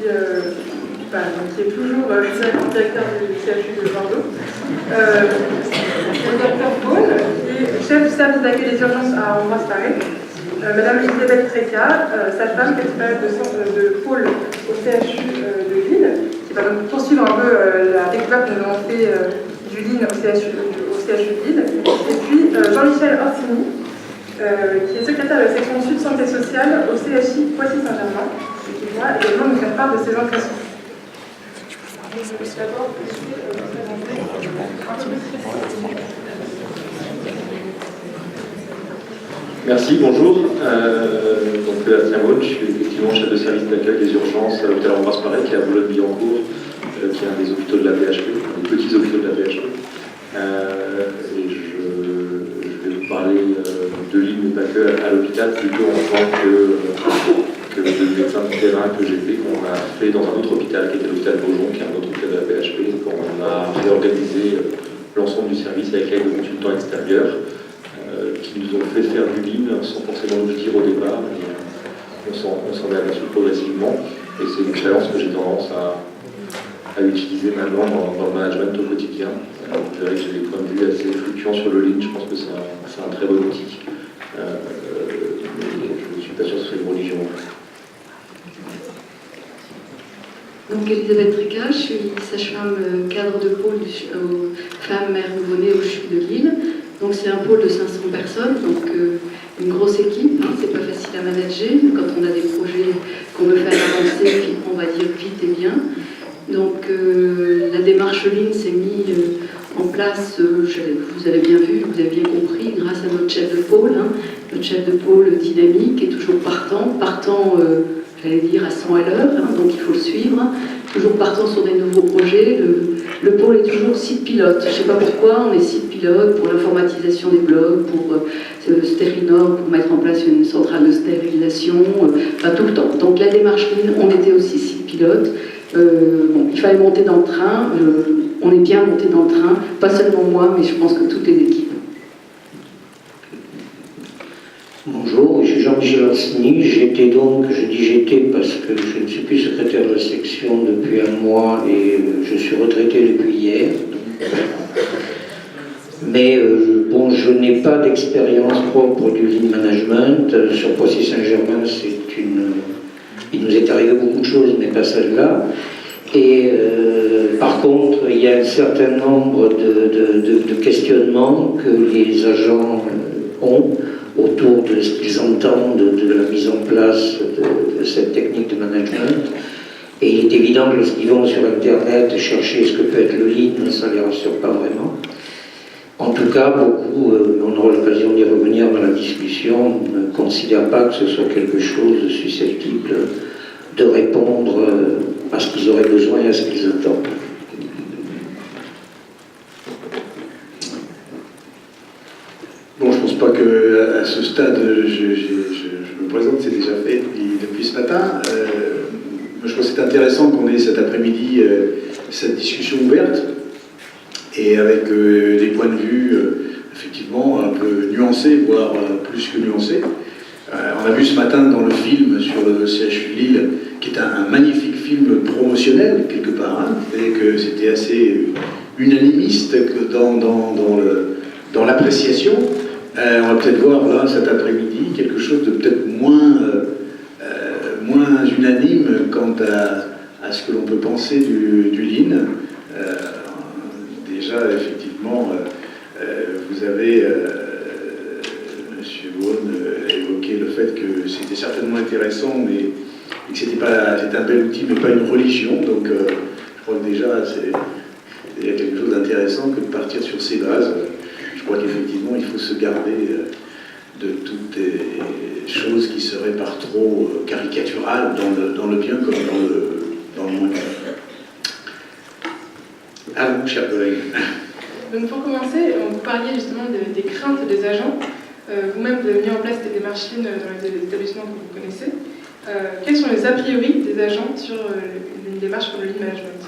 qui est toujours directeur du CHU de Bordeaux. Le docteur Paul, qui est chef du service d'accueil des urgences à Ambroise-Paré. Madame Elisabeth Tréca, sa femme, experte de pôle au CHU de Lille, qui va donc poursuivre un peu la découverte que nous avons fait du Lille au CHU de Lille. Et puis Jean-Michel Orsini, qui est secrétaire de la section Sud Santé Sociale au CHI Poissy-Saint-Germain, et qui pourra également nous faire part de ses impressions. Merci, bonjour. Donc Samuel, je suis effectivement chef de service d'accueil des urgences à l'hôpital Ambroise-Paré, qui est à Boulogne-Billancourt, qui est un des hôpitaux de la PHP, des petits hôpitaux de la PHP. Et je vais vous parler de Lille, mais pas que à l'hôpital, plutôt en tant que de médecin de terrain que j'ai fait, qu'on a fait dans un autre hôpital, qui était l'hôpital Beaujon, qui est un autre hôpital de la PHP, quand on a réorganisé l'ensemble du service avec l'aide de consultants extérieurs, qui nous ont fait faire du Lean sans forcément nous le dire au départ, mais on s'en est aperçu progressivement, et c'est une expérience que j'ai tendance à utiliser maintenant dans le management au quotidien. Vous verrez que j'ai des points de vue assez fluctuants sur le Lean, je pense que c'est un très bon outil, mais je ne suis pas sûr que ce soit une religion. Donc Elisabeth Tréca, je suis sage-femme cadre de pôle femmes mères nouveau-nées au CHU de Lille. Donc c'est un pôle de 500 personnes, donc une grosse équipe, hein, c'est pas facile à manager quand on a des projets qu'on veut faire avancer, on va dire vite et bien. Donc la démarche Lean s'est mise en place, vous avez bien vu, vous avez bien compris, grâce à notre chef de pôle, hein, notre chef de pôle dynamique est toujours partant, j'allais dire à 100 à l'heure, hein, donc il faut le suivre, hein, toujours partant sur des nouveaux projets. Le pôle est toujours site pilote. Je ne sais pas pourquoi, on est site pilote pour l'informatisation des blogs, pour Sterinor, pour mettre en place une centrale de stérilisation, pas tout le temps. Donc la démarche Lean, on était aussi site pilote. Il fallait monter dans le train, on est bien monté dans le train, pas seulement moi, mais je pense que toutes les équipes. Bonjour, je suis Jean-Michel Orsini. Je dis j'étais parce que je ne suis plus secrétaire de la section depuis un mois et je suis retraité depuis hier. Mais je n'ai pas d'expérience propre du Lean Management. Sur Poissy-Saint-Germain, il nous est arrivé beaucoup de choses, mais pas celle-là. Et par contre, il y a un certain nombre de questionnements que les agents ont autour de ce qu'ils entendent de la mise en place de cette technique de management. Et il est évident que lorsqu'ils vont sur Internet chercher ce que peut être le Lean, ça ne les rassure pas vraiment. En tout cas, beaucoup, on aura l'occasion d'y revenir dans la discussion, ne considèrent pas que ce soit quelque chose de susceptible de répondre à ce qu'ils auraient besoin et à ce qu'ils attendent. Bon, je ne pense pas qu'à ce stade, je me présente, c'est déjà fait depuis ce matin. Je trouve que c'est intéressant qu'on ait cet après-midi cette discussion ouverte et avec des points de vue effectivement un peu nuancés, voire plus que nuancés. On a vu ce matin dans le film sur le CHU de Lille, qui est un magnifique film promotionnel quelque part, hein, et que c'était assez unanimiste que dans l'appréciation. On va peut-être voir là cet après-midi quelque chose de peut-être moins unanime quant à ce que l'on peut penser du Lean. Déjà, effectivement, vous avez, M. Vaughan, évoqué le fait que c'était certainement intéressant, mais que c'était un bel outil, mais pas une religion. Donc, je crois que déjà, c'est quelque chose d'intéressant que de partir sur ces bases. Je crois qu'effectivement, il faut se garder de toutes les choses qui seraient par trop caricaturales, dans le bien comme dans le moins. À vous, chers collègues. Donc pour commencer, vous parliez justement des craintes des agents. Vous-même, vous avez mis en place des démarches Lean dans les établissements que vous connaissez. Quels sont les a priori des agents sur une démarche comme le Lean Management ?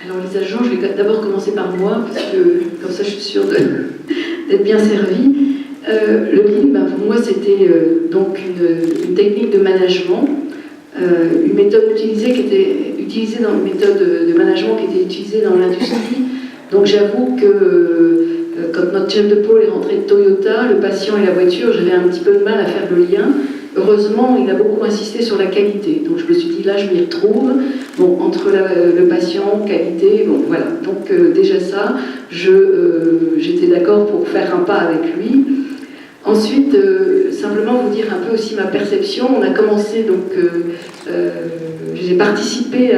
Alors les agents, je vais d'abord commencer par moi, parce que comme ça je suis sûre d'être bien servie. Le Lean, ben, pour moi, c'était donc une technique de management, une méthode utilisée dans une méthode de management qui était utilisée dans l'industrie. Donc j'avoue que quand notre chef de pôle est rentré de Toyota, le patient et la voiture, j'avais un petit peu de mal à faire le lien. Heureusement, il a beaucoup insisté sur la qualité. Donc je me suis dit, là, je m'y retrouve. Bon, entre le patient, qualité, bon, voilà. Donc déjà ça, j'étais d'accord pour faire un pas avec lui. Ensuite, simplement vous dire un peu aussi ma perception. On a commencé, donc, j'ai participé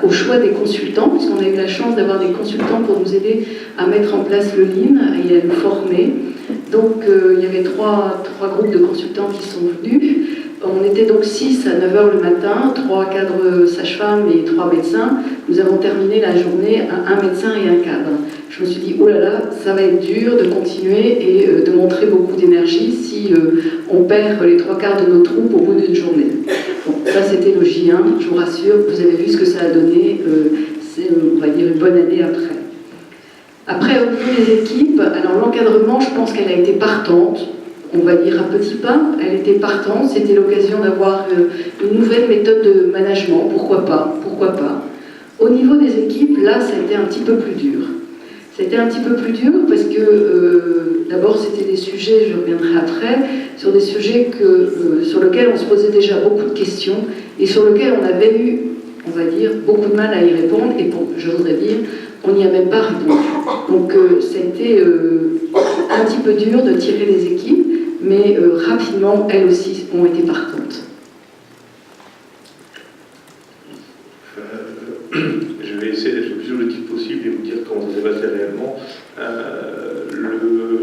au choix des consultants, puisqu'on a eu la chance d'avoir des consultants pour nous aider à mettre en place le Lean et à nous former. Donc, il y avait trois groupes de consultants qui sont venus. On était donc 6 à 9h le matin, 3 cadres sages-femmes et 3 médecins. Nous avons terminé la journée à 1 médecin et un cadre. Je me suis dit, oh là là, ça va être dur de continuer et de montrer beaucoup d'énergie si on perd les 3/4 de nos troupes au bout d'une journée. Bon, ça c'était le J1, je vous rassure, vous avez vu ce que ça a donné, c'est, on va dire, une bonne année après. Après, au niveau des équipes, alors l'encadrement, je pense qu'elle a été partante, on va dire à petits pas, elle était partante, c'était l'occasion d'avoir une nouvelle méthode de management, pourquoi pas. Au niveau des équipes, là, ça a été un petit peu plus dur. C'était un petit peu plus dur parce que d'abord c'était des sujets, je reviendrai après, sur des sujets sur lesquels on se posait déjà beaucoup de questions et sur lesquels on avait eu, on va dire, beaucoup de mal à y répondre et je voudrais dire, on n'y a même pas répondu. Donc ça a été un petit peu dur de tirer les équipes, mais rapidement, elles aussi ont été partantes. Je vais essayer d'être le plus objectif possible et vous dire comment ça s'est passé réellement.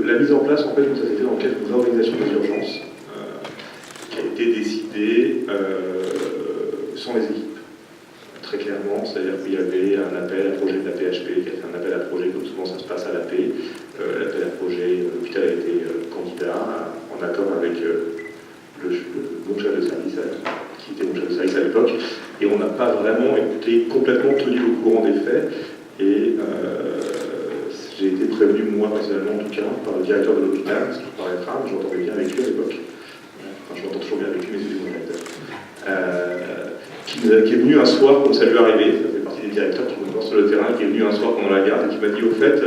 La mise en place, en fait, ça s'est fait dans le cadre d'une organisation des urgences qui a été décidée sans les équipes. Très clairement, c'est-à-dire qu'il y avait un appel à projet de la PHP, qui a fait un appel à projet comme souvent ça se passe à l'AP. L'appel à projet, l'hôpital a été candidat en accord avec mon chef de service, qui était mon chef de service à l'époque, et on n'a pas vraiment été complètement tenu au courant des faits, et j'ai été prévenu, moi personnellement en tout cas, par le directeur de l'hôpital, ce qui paraîtra, mais j'entendais bien avec lui à l'époque, enfin je m'entends toujours bien avec lui, mais c'est mon directeur, qui est venu un soir, comme ça lui est arrivé, ça fait partie des directeurs qui vont voir sur le terrain, qui est venu un soir pendant la garde et qui m'a dit au fait,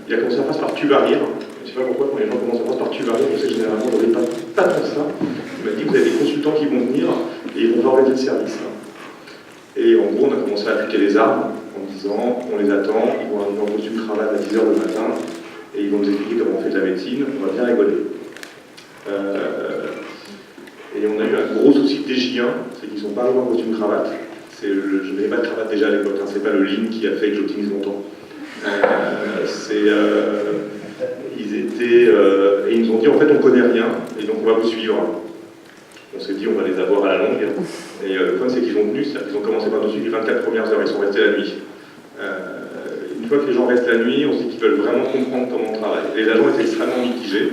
il a commencé à passer par tubarir. Je ne sais pas pourquoi, quand les gens commencent à passer par tubarir, je sais que généralement, on n'aurait pas tant ça. Il m'a dit, vous avez des consultants qui vont venir et ils vont voir organiser le service. Et en gros, on a commencé à appliquer les armes en disant, on les attend, ils vont arriver en costume cravate à 10h le matin et ils vont nous expliquer comment on fait de la médecine, on va bien rigoler. Et on a eu un gros souci des J1, c'est qu'ils ne sont pas arrivés en costume cravate. Je n'avais pas de cravate déjà à l'époque, hein, c'est pas le Lean qui a fait que j'optimise mon temps. Ils étaient et ils nous ont dit en fait on connaît rien et donc on va vous suivre. On s'est dit on va les avoir à la longue et le problème c'est qu'ils ont tenu, c'est-à-dire qu'ils ont commencé par nous suivre les 24 premières heures, ils sont restés la nuit. Une fois que les gens restent la nuit, on se dit qu'ils veulent vraiment comprendre comment on travaille. Les agents étaient extrêmement mitigés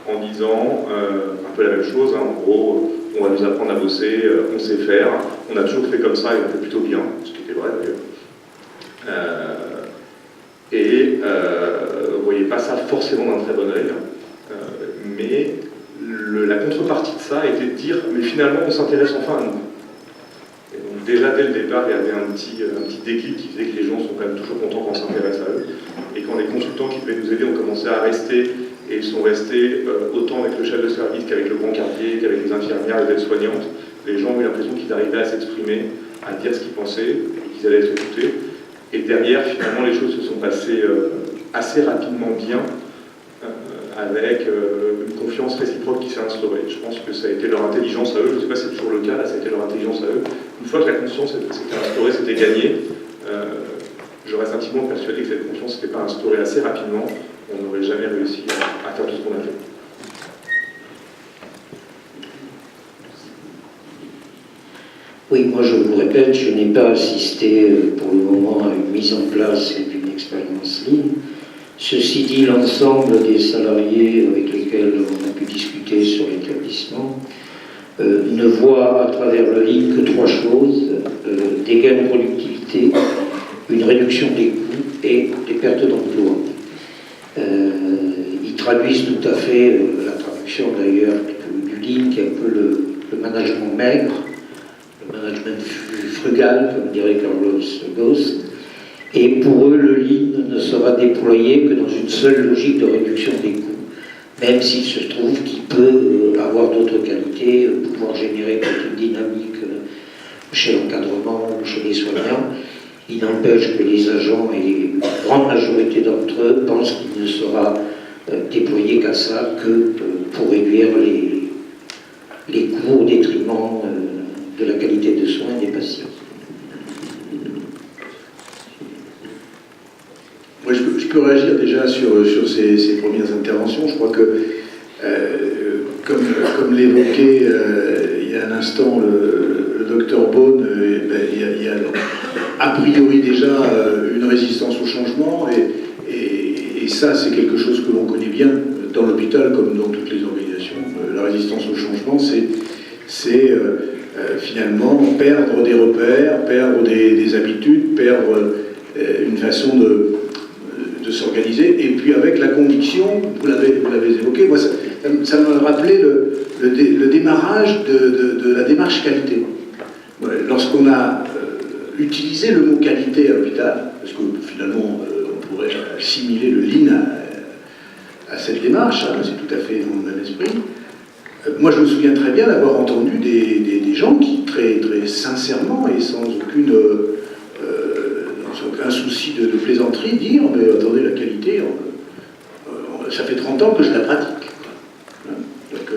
en disant un peu la même chose, hein, en gros on va nous apprendre à bosser, on sait faire, on a toujours fait comme ça et on fait plutôt bien, ce qui était vrai d'ailleurs. Vous ne voyez pas ça forcément d'un très bon œil, mais la contrepartie de ça était de dire mais finalement on s'intéresse enfin à nous. Et donc déjà dès le départ il y avait un petit déclic qui faisait que les gens sont quand même toujours contents quand on s'intéresse à eux. Et quand les consultants qui devaient nous aider ont commencé à rester, et ils sont restés autant avec le chef de service qu'avec le brancardier, qu'avec les infirmières et les aides-soignantes, les gens ont eu l'impression qu'ils arrivaient à s'exprimer, à dire ce qu'ils pensaient, et qu'ils allaient être écoutés. Et derrière, finalement, les choses se sont passées assez rapidement bien, avec une confiance réciproque qui s'est instaurée. Je pense que ça a été leur intelligence à eux, je ne sais pas si c'est toujours le cas, là, ça a été leur intelligence à eux. Une fois que la confiance s'était instaurée, c'était gagné, je reste intimement persuadé que cette confiance n'était pas instaurée assez rapidement, on n'aurait jamais réussi à faire tout ce qu'on a fait. Oui, moi je vous répète, je n'ai pas assisté pour le moment à une mise en place d'une expérience Lean. Ceci dit, l'ensemble des salariés avec lesquels on a pu discuter sur l'établissement ne voient à travers le Lean que 3 choses, des gains de productivité, une réduction des coûts et des pertes d'emploi. Ils traduisent tout à fait, la traduction d'ailleurs du Lean, qui est un peu le management maigre, le management frugal, comme dirait Carlos Ghosn. Et pour eux, le Lean ne sera déployé que dans une seule logique de réduction des coûts, même s'il se trouve qu'il peut avoir d'autres qualités, pouvoir générer toute une dynamique chez l'encadrement ou chez les soignants. Il n'empêche que les agents, et la grande majorité d'entre eux, pensent qu'il ne sera déployé qu'à ça, que pour réduire les coûts au détriment de la qualité de soins des patients. Moi, je peux réagir déjà sur ces premières interventions. Je crois que, comme l'évoquait il y a un instant le docteur Beaune, il y a a priori déjà une résistance au changement, et ça, c'est quelque chose que l'on connaît bien dans l'hôpital comme dans toutes les organisations. La résistance au changement, c'est finalement perdre des repères, perdre des habitudes, perdre une façon de s'organiser, et puis avec la conviction, vous l'avez évoqué, moi ça m'a rappelé le démarrage de la démarche qualité. Lorsqu'on a utilisé le mot qualité à l'hôpital, parce que finalement on pourrait assimiler le Lean à cette démarche, hein, c'est tout à fait dans le même esprit. Moi je me souviens très bien d'avoir entendu des gens qui très, très sincèrement et sans aucun souci de plaisanterie, dire « mais attendez, la qualité, ça fait 30 ans que je la pratique. » Donc,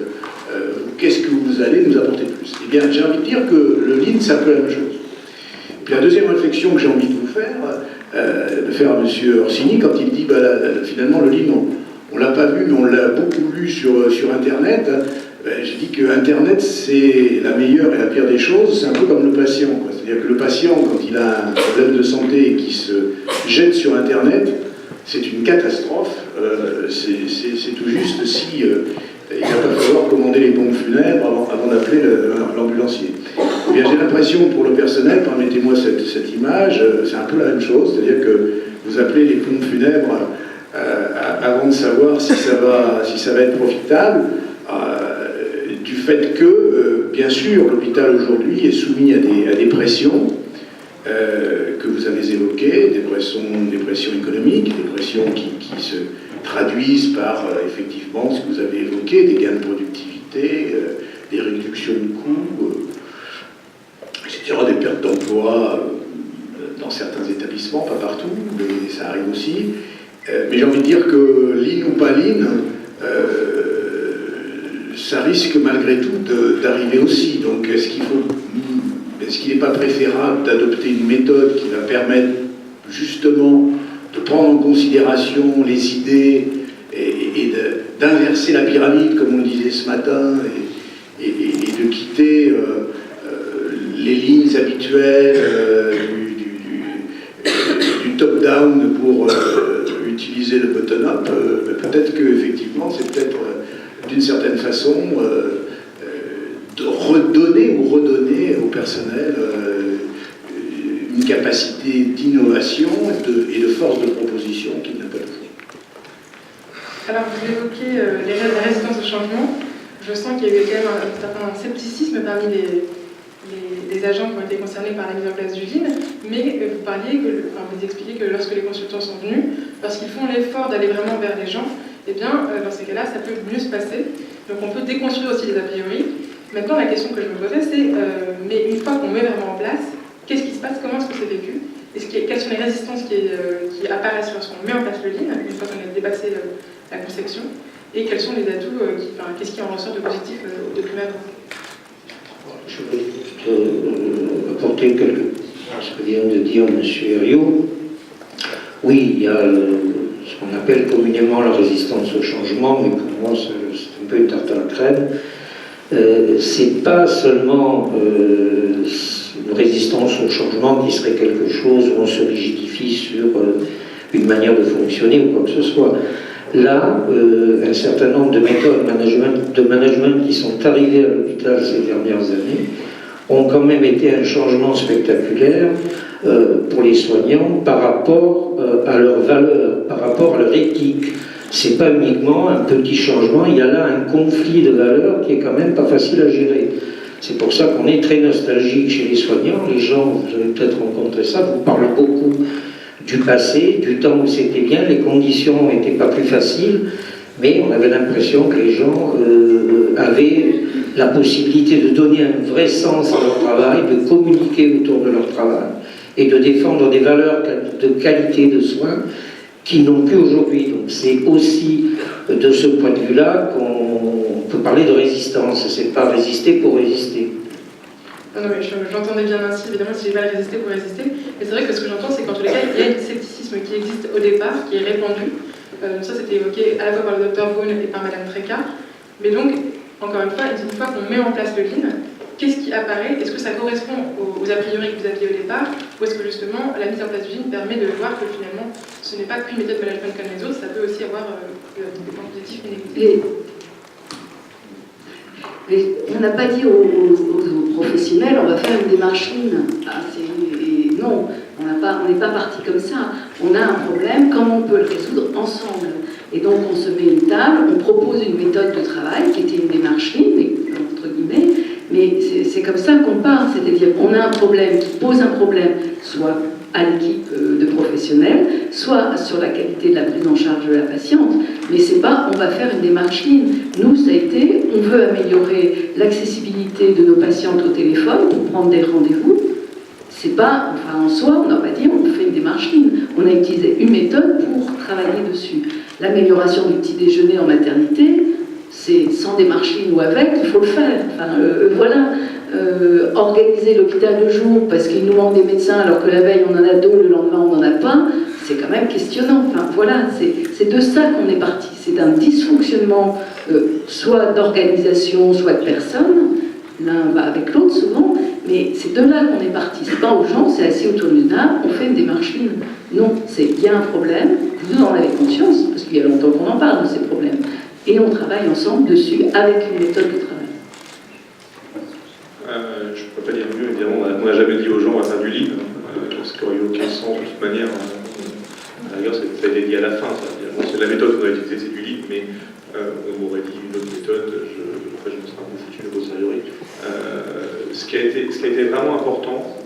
qu'est-ce que vous allez nous apporter de plus? Eh bien, j'ai envie de dire que le Lean, c'est un peu la même chose. Puis la deuxième réflexion que j'ai envie de vous faire à M. Orsini, quand il dit finalement le Lean, on ne l'a pas vu, mais on l'a beaucoup lu sur Internet. Je dis que Internet, c'est la meilleure et la pire des choses, c'est un peu comme le patient. C'est-à-dire que le patient, quand il a un problème de santé et qu'il se jette sur Internet, c'est une catastrophe. C'est tout juste si il va pas falloir commander les pompes funèbres avant d'appeler l'ambulancier. Eh bien, j'ai l'impression, pour le personnel, permettez-moi cette image, c'est un peu la même chose, c'est-à-dire que vous appelez les pompes funèbres avant de savoir si ça va être profitable, du fait que, bien sûr, l'hôpital aujourd'hui est soumis à des pressions que vous avez évoquées, des pressions économiques, des pressions qui se traduisent par, effectivement, ce que vous avez évoqué, des gains de productivité, des réductions de coûts, etc., des pertes d'emploi dans certains établissements, pas partout, mais ça arrive aussi. Mais j'ai envie de dire que Lean ou pas Lean, ça risque malgré tout d'arriver aussi. Donc est-ce qu'il n'est pas préférable d'adopter une méthode qui va permettre justement de prendre en considération les idées et d'inverser la pyramide, comme on le disait ce matin, et de quitter les lignes habituelles du top-down pour utiliser le bottom-up? Peut-être qu'effectivement, c'est peut-être d'une certaine façon de redonner au personnel une capacité d'innovation et de force de proposition qu'il n'a pas toujours. Alors, vous évoquez la résistance au changement. Je sens qu'il y a eu quand même un certain scepticisme parmi les agents qui ont été concernés par la mise en place du Lean, mais vous expliquez que lorsque les consultants sont venus, lorsqu'ils font l'effort d'aller vraiment vers les gens, eh bien, dans ces cas-là, ça peut mieux se passer. Donc on peut déconstruire aussi les a priori. Maintenant, la question que je me posais, c'est, mais une fois qu'on met vraiment en place, qu'est-ce qui se passe? Comment est-ce que c'est vécu? Quelles sont les résistances qui apparaissent lorsqu'on met en place le Lean, une fois qu'on a dépassé la conception? Et quels sont les atouts, qu'est-ce qui en ressort de positif de prime abord? Je vais juste apporter ce que vient de dire M. Herriot. Oui, il y a ce qu'on appelle communément la résistance au changement, mais pour moi c'est un peu une tarte à la crème. C'est pas seulement une résistance au changement qui serait quelque chose où on se rigidifie sur une manière de fonctionner ou quoi que ce soit. Là, un certain nombre de méthodes de management qui sont arrivées à l'hôpital ces dernières années ont quand même été un changement spectaculaire pour les soignants par rapport à leurs valeurs, par rapport à leur éthique, C'est pas uniquement un petit changement, il y a là un conflit de valeurs qui est quand même pas facile à gérer. C'est pour ça qu'on est très nostalgique chez les soignants. Les gens, vous avez peut-être rencontré ça, vous parlez beaucoup du passé, du temps où c'était bien, les conditions n'étaient pas plus faciles, mais on avait l'impression que les gens avaient la possibilité de donner un vrai sens à leur travail, de communiquer autour de leur travail et de défendre des valeurs de qualité de soins qui n'ont plus aujourd'hui. Donc c'est aussi de ce point de vue-là qu'on peut parler de résistance. C'est pas résister pour résister. Non, mais j'entendais bien ainsi, évidemment, si j'ai pas résister pour résister. Mais c'est vrai que ce que j'entends, c'est qu'en tous les cas, il y a un scepticisme qui existe au départ, qui est répandu. Ça, c'était évoqué à la fois par le Dr Vaughan et par Madame Treca. Mais donc, encore une fois qu'on met en place le Lean, qu'est-ce qui apparaît? Est-ce que ça correspond aux a priori que vous aviez au départ? Ou est-ce que justement, la mise en place du Lean permet de voir que finalement, ce n'est pas qu'une méthode de management comme les autres, ça peut aussi avoir des points positifs et négatifs? On n'a pas dit aux professionnels, on va faire une démarche Lean. Non, on n'est pas parti comme ça. On a un problème, comment on peut le résoudre ensemble? Et donc on se met une table, on propose une méthode de travail qui était une démarche Lean, entre guillemets, mais c'est comme ça qu'on part. C'est-à-dire qu'on a un problème qui pose un problème, soit à l'équipe de professionnels, soit sur la qualité de la prise en charge de la patiente. Mais c'est pas, on va faire une démarche Lean. Nous, ça a été, on veut améliorer l'accessibilité de nos patientes au téléphone pour prendre des rendez-vous. C'est pas, enfin en soi, on n'a pas dit on fait une démarche Lean. On a utilisé une méthode pour travailler dessus. L'amélioration du petit déjeuner en maternité, c'est sans démarche Lean ou avec, il faut le faire. Enfin, voilà. Organiser l'hôpital de jour parce qu'il nous manque des médecins alors que la veille on en a 2, le lendemain on n'en a pas, c'est quand même questionnant. Enfin voilà, c'est de ça qu'on est parti. C'est d'un dysfonctionnement soit d'organisation, soit de personnes. L'un va avec l'autre souvent, mais c'est de là qu'on est parti. C'est pas aux gens, c'est assis autour d'une table, on fait une démarche Lean. Non, il y a un problème, vous en avez conscience, parce qu'il y a longtemps qu'on en parle de ces problèmes. Et on travaille ensemble dessus avec une méthode de travail. Je ne peux pas dire mieux, évidemment, on n'a jamais dit aux gens on va faire du Lean, ce qui n'aurait eu aucun sens de toute manière. À la rigueur, ça a été dit à la fin. C'est la méthode qu'on a utilisée, c'est du Lean, mais on m'aurait dit une autre méthode, après je me serais foutu une grosse sérierie. Ce qui a été vraiment important,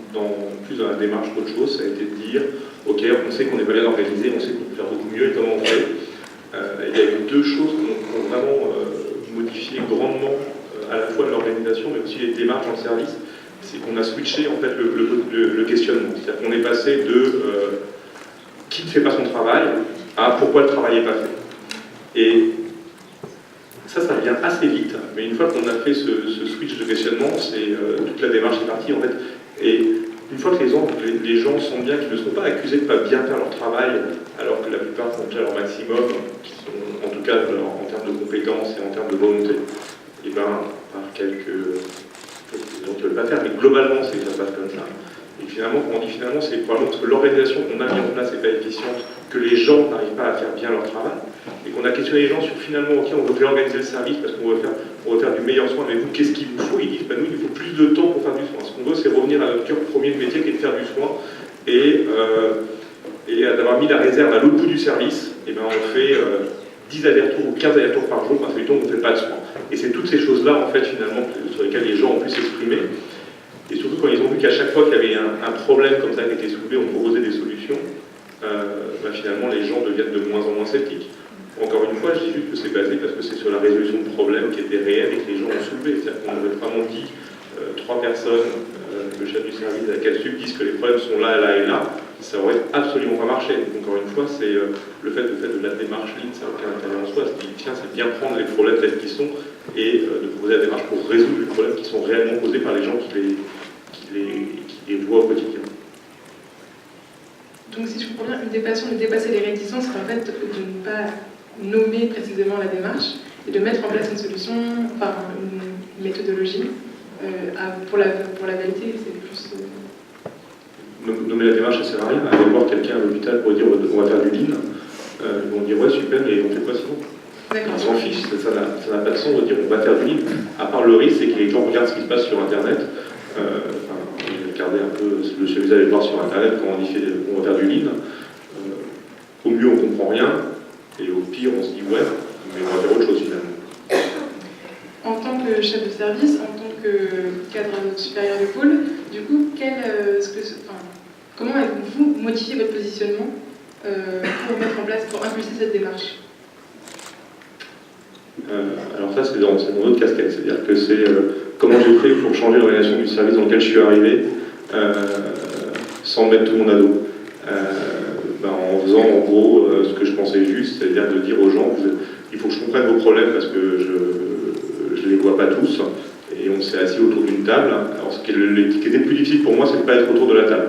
plus dans la démarche qu'autre chose, ça a été de dire ok, on sait qu'on n'est pas bien organisé, on sait qu'on peut faire beaucoup mieux et comment on fait. Il y a eu deux choses qui ont vraiment modifié grandement à la fois l'organisation mais aussi les démarches dans le service, c'est qu'on a switché en fait le questionnement. C'est-à-dire qu'on est passé de qui ne fait pas son travail à pourquoi le travail n'est pas fait. Et ça vient assez vite, mais une fois qu'on a fait ce switch de questionnement, c'est toute la démarche est partie en fait. Et une fois que les gens sentent bien qu'ils ne seront pas accusés de ne pas bien faire leur travail, alors que la plupart font déjà leur maximum, qui sont, en tout cas en termes de compétences et en termes de volonté, et bien par quelques gens qui ne veulent pas faire, mais globalement c'est que ça passe comme ça. Et finalement, quand on dit finalement, c'est probablement parce que l'organisation qu'on a mis en place n'est pas efficiente, que les gens n'arrivent pas à faire bien leur travail, et qu'on a questionné les gens sur finalement, ok, on veut réorganiser le service parce qu'on veut faire du meilleur soin, mais vous, qu'est-ce qu'il vous faut? Ils disent, nous, il faut plus de temps pour faire du soin. Ce qu'on veut, c'est revenir à notre cœur premier de métier qui est de faire du soin, et d'avoir mis la réserve à l'autre bout du service, et ben on fait 10 allers-retours ou 15 allers-retours par jour, parce que du temps, on ne fait pas de soin. Et c'est toutes ces choses-là, en fait, finalement, sur lesquelles les gens ont pu s'exprimer. Et surtout quand ils ont vu qu'à chaque fois qu'il y avait un problème comme ça qui était soulevé, on proposait des solutions, finalement les gens deviennent de moins en moins sceptiques. Encore une fois, je dis juste que c'est basé parce que c'est sur la résolution de problèmes qui étaient réels et que les gens ont soulevé. C'est-à-dire qu'on avait vraiment dit 3 personnes, le chef du service à laquelle disent que les problèmes sont là, là et là, ça aurait absolument pas marché. Donc encore une fois, c'est le fait de la démarche Lean, ça n'a aucun intérêt en soi. C'est bien prendre les problèmes tels qu'ils sont et de proposer la démarche pour résoudre les problèmes qui sont réellement posés par les gens qui les voient au quotidien. Donc si je comprends bien, une de dépasser les réticences, c'est en fait de ne pas nommer précisément la démarche et de mettre en place une solution, enfin une méthodologie pour la vérité, c'est plus... Nommer la démarche, ça sert à rien. Aller voir quelqu'un à l'hôpital pour dire on va faire du Lean, ils vont dire ouais super, et on fait quoi sinon? On s'en fiche, ça n'a pas de sens de dire on va faire du Lean, à part le risque, c'est que les gens regardent ce qui se passe sur Internet. Regardez un peu, le service allait voir sur Internet quand on dit on va faire du Lean. Au mieux on comprend rien, Et au pire, on se dit ouais, mais on va faire autre chose finalement. En tant que chef de service, en tant que cadre supérieur de pôle, du coup, comment avez-vous modifié votre positionnement pour mettre en place, pour impulser cette démarche? Alors ça, c'est dans mon autre casquette, c'est-à-dire que c'est comment j'ai fait pour changer l'organisation du service dans lequel je suis arrivé sans mettre tout le monde à dos. En faisant en gros ce que je pensais juste, c'est-à-dire de dire aux gens, il faut que je comprenne vos problèmes parce que je ne les vois pas tous, et on s'est assis autour d'une table. Alors ce qui était plus difficile pour moi, c'est de ne pas être autour de la table.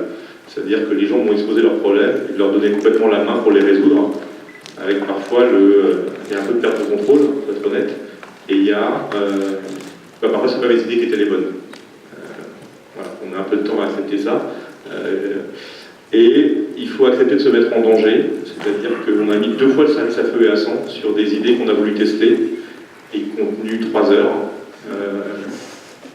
C'est-à-dire que les gens m'ont exposé leurs problèmes, et de leur donner complètement la main pour les résoudre, avec parfois il y a un peu de perte de contrôle, pour être honnête, et il y a parfois c'est pas mes idées qui étaient les bonnes. Voilà, on a un peu de temps à accepter ça. Et il faut accepter de se mettre en danger, c'est-à-dire qu'on a mis 2 fois le service à feu et à sang sur des idées qu'on a voulu tester et qui ont tenu 3 heures.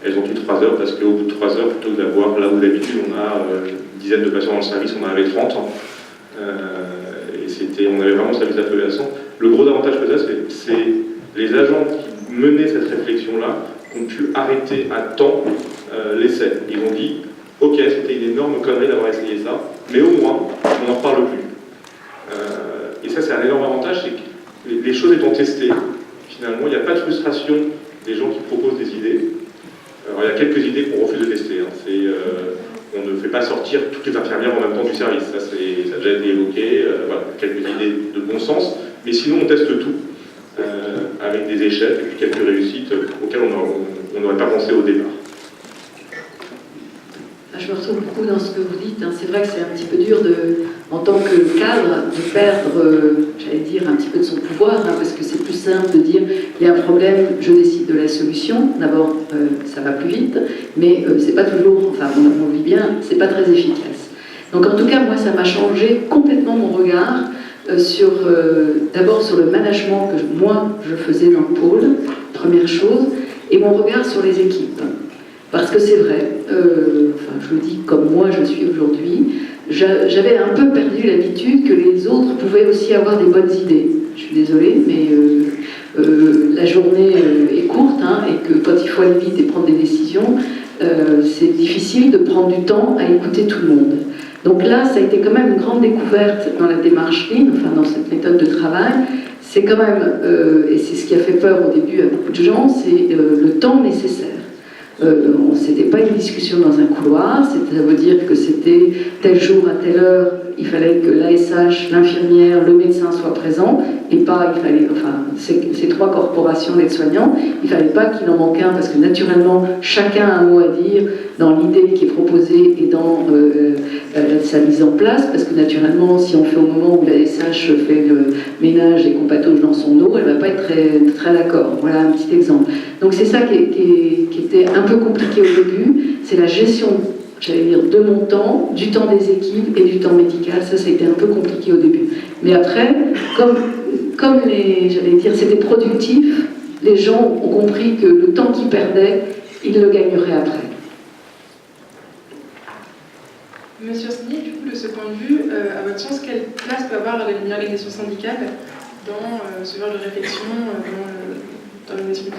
Elles ont tenu 3 heures parce qu'au bout de 3 heures, plutôt que d'avoir là où d'habitude on a une dizaine de patients dans le service, on en avait 30. Et on avait vraiment le service à feu et à sang. Le gros avantage que ça, c'est les agents qui menaient cette réflexion-là ont pu arrêter à temps l'essai. Ils ont dit ok, c'était une énorme connerie d'avoir essayé ça, mais au moins, on n'en reparle plus. Et ça, c'est un énorme avantage, c'est que les choses étant testées, finalement, il n'y a pas de frustration des gens qui proposent des idées. Alors, il y a quelques idées qu'on refuse de tester. On ne fait pas sortir toutes les infirmières en même temps du service. Ça a déjà été évoqué. Voilà, quelques idées de bon sens. Mais sinon, on teste tout, avec des échecs et puis quelques réussites auxquelles on n'aurait pas pensé au départ. Je me retrouve beaucoup dans ce que vous dites. C'est vrai que c'est un petit peu dur, en tant que cadre, de perdre, j'allais dire, un petit peu de son pouvoir, parce que c'est plus simple de dire il y a un problème, je décide de la solution. D'abord, ça va plus vite, mais c'est pas toujours, enfin, on vit bien, c'est pas très efficace. Donc, en tout cas, moi, ça m'a changé complètement mon regard d'abord sur le management que moi, je faisais dans le pôle, première chose, et mon regard sur les équipes. Parce que c'est vrai, je le dis comme moi je suis aujourd'hui, j'avais un peu perdu l'habitude que les autres pouvaient aussi avoir des bonnes idées. Je suis désolée, mais la journée est courte, et que quand il faut aller vite et prendre des décisions, c'est difficile de prendre du temps à écouter tout le monde. Donc là, ça a été quand même une grande découverte dans la démarche Lean, dans cette méthode de travail. C'est quand même, et c'est ce qui a fait peur au début à beaucoup de gens, c'est le temps nécessaire. C'était pas une discussion dans un couloir, ça veut dire que c'était tel jour à telle heure, il fallait que l'ASH, l'infirmière, le médecin soient présents, et pas, ces 3 corporations d'aide-soignants, il fallait pas qu'il en manque un, parce que naturellement, chacun a un mot à dire dans l'idée qui est proposée et dans sa mise en place, parce que naturellement, si on fait au moment où l'ASH fait le ménage et qu'on patauge dans son eau, elle va pas être très, très d'accord. Voilà un petit exemple. Donc c'est ça qui était un peu compliqué au début, c'est la gestion, j'allais dire, de mon temps, du temps des équipes et du temps médical. Ça a été un peu compliqué au début. Mais après, comme j'allais dire, c'était productif, les gens ont compris que le temps qu'ils perdaient, ils le gagneraient après. Monsieur Orsini, du coup, de ce point de vue, à votre sens, quelle place peut avoir l'organisation syndicale dans ce genre de réflexion, dans l'organisation du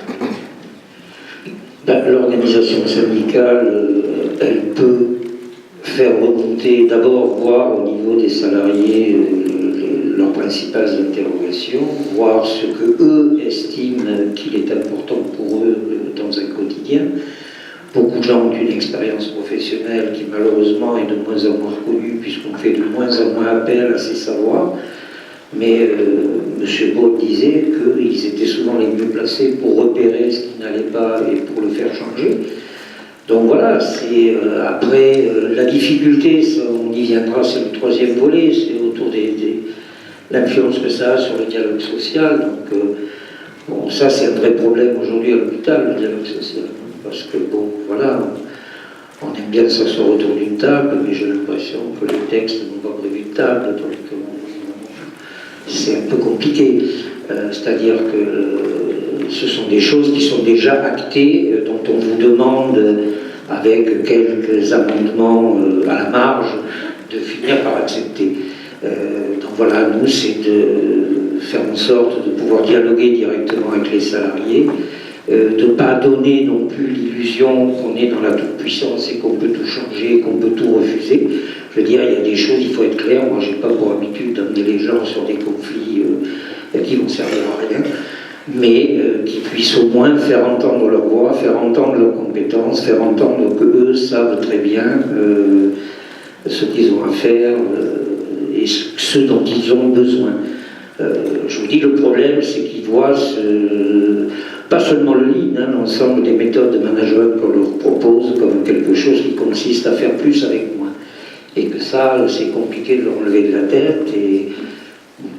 L'organisation syndicale, elle peut faire remonter, d'abord voir au niveau des salariés leurs principales interrogations, voir ce que eux estiment qu'il est important pour eux dans un quotidien. Beaucoup de gens ont une expérience professionnelle qui malheureusement est de moins en moins reconnue puisqu'on fait de moins en moins appel à ces savoirs. Mais M. Baud disait qu'ils étaient souvent les mieux placés pour repérer ce qui n'allait pas et pour le faire changer. Donc voilà, c'est après la difficulté, ça, on y viendra, c'est le 3e volet, c'est autour de l'influence que ça a sur le dialogue social. Donc bon, ça c'est un vrai problème aujourd'hui à l'hôpital, le dialogue social. Parce que bon, voilà, on aime bien s'asseoir autour d'une table, mais j'ai l'impression que les textes n'ont pas prévu de table, donc c'est un peu compliqué. C'est-à-dire que ce sont des choses qui sont déjà actées, dont on vous demande, avec quelques amendements à la marge, de finir par accepter. Donc voilà, nous, c'est de faire en sorte de pouvoir dialoguer directement avec les salariés, de ne pas donner non plus l'illusion qu'on est dans la toute-puissance et qu'on peut tout changer, qu'on peut tout refuser. Je veux dire, il y a des choses, il faut être clair. Moi, je n'ai pas pour habitude d'amener les gens sur des conflits qui vont servir à rien, mais qui puissent au moins faire entendre leur voix, faire entendre leurs compétences, faire entendre qu'eux savent très bien ce qu'ils ont à faire et ce dont ils ont besoin. Je vous dis, le problème, c'est qu'ils voient pas seulement le lean, hein, l'ensemble des méthodes de management qu'on leur propose comme quelque chose qui consiste à faire plus avec moins. Et que ça, c'est compliqué de leur enlever de la tête, et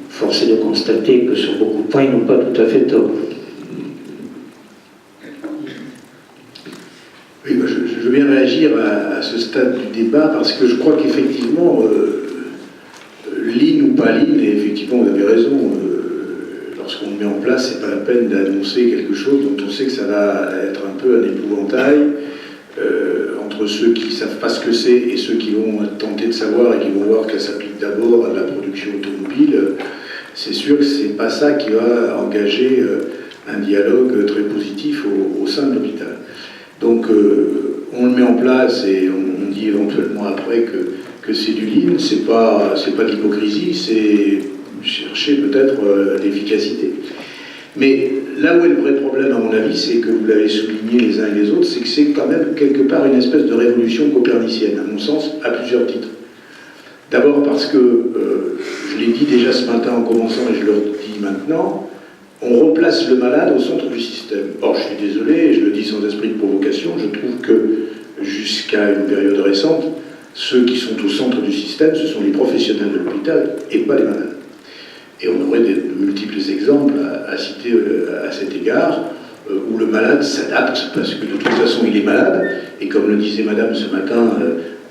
force est de constater que sur beaucoup de points, ils n'ont pas tout à fait tort. Oui, je veux bien réagir à ce stade du débat, parce que je crois qu'effectivement, lean ou pas lean, et effectivement, vous avez raison, lorsqu'on le met en place, c'est pas la peine d'annoncer quelque chose dont on sait que ça va être un peu un épouvantail entre ceux qui ne savent pas ce que c'est et ceux qui vont tenter de savoir et qui vont voir qu'elle s'applique d'abord à la production automobile. C'est sûr que c'est pas ça qui va engager un dialogue très positif au sein de l'hôpital. Donc on le met en place et on dit éventuellement après que c'est du lean, c'est pas de l'hypocrisie, c'est chercher peut-être l'efficacité. Mais là où est le vrai problème, à mon avis, c'est que vous l'avez souligné les uns et les autres, c'est que c'est quand même quelque part une espèce de révolution copernicienne, à mon sens, à plusieurs titres. D'abord parce que, je l'ai dit déjà ce matin en commençant et je le dis maintenant, on replace le malade au centre du système. Or, je suis désolé, et je le dis sans esprit de provocation, je trouve que jusqu'à une période récente, ceux qui sont au centre du système, ce sont les professionnels de l'hôpital et pas les malades. Et on aurait de multiples exemples à citer à cet égard, où le malade s'adapte, parce que de toute façon il est malade, et comme le disait madame ce matin,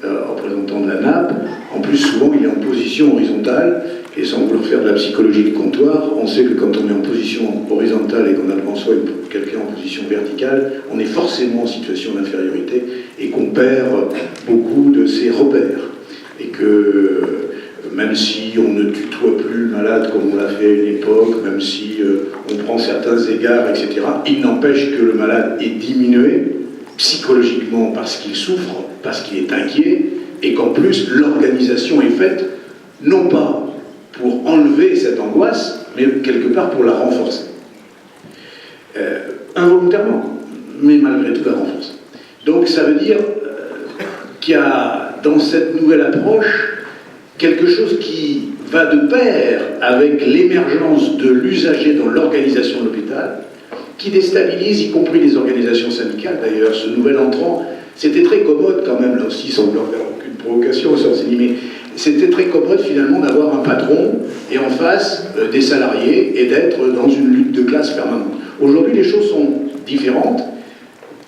représentant de la NAP, en plus souvent il est en position horizontale, et sans vouloir faire de la psychologie de comptoir, on sait que quand on est en position horizontale et qu'on a devant soi quelqu'un en position verticale, on est forcément en situation d'infériorité, et qu'on perd beaucoup de ses repères. Et que même si on ne tutoie plus le malade comme on l'a fait à une époque, même si on prend certains égards, etc., il n'empêche que le malade est diminué psychologiquement parce qu'il souffre, parce qu'il est inquiet, et qu'en plus l'organisation est faite non pas pour enlever cette angoisse, mais quelque part pour la renforcer. Involontairement, mais malgré tout la renforcer. Donc ça veut dire qu'il y a dans cette nouvelle approche quelque chose qui va de pair avec l'émergence de l'usager dans l'organisation de l'hôpital, qui déstabilise, y compris les organisations syndicales. D'ailleurs, ce nouvel entrant, c'était très commode quand même, là aussi, sans vouloir faire aucune provocation, mais c'était très commode finalement d'avoir un patron et en face des salariés et d'être dans une lutte de classe permanente. Aujourd'hui, les choses sont différentes.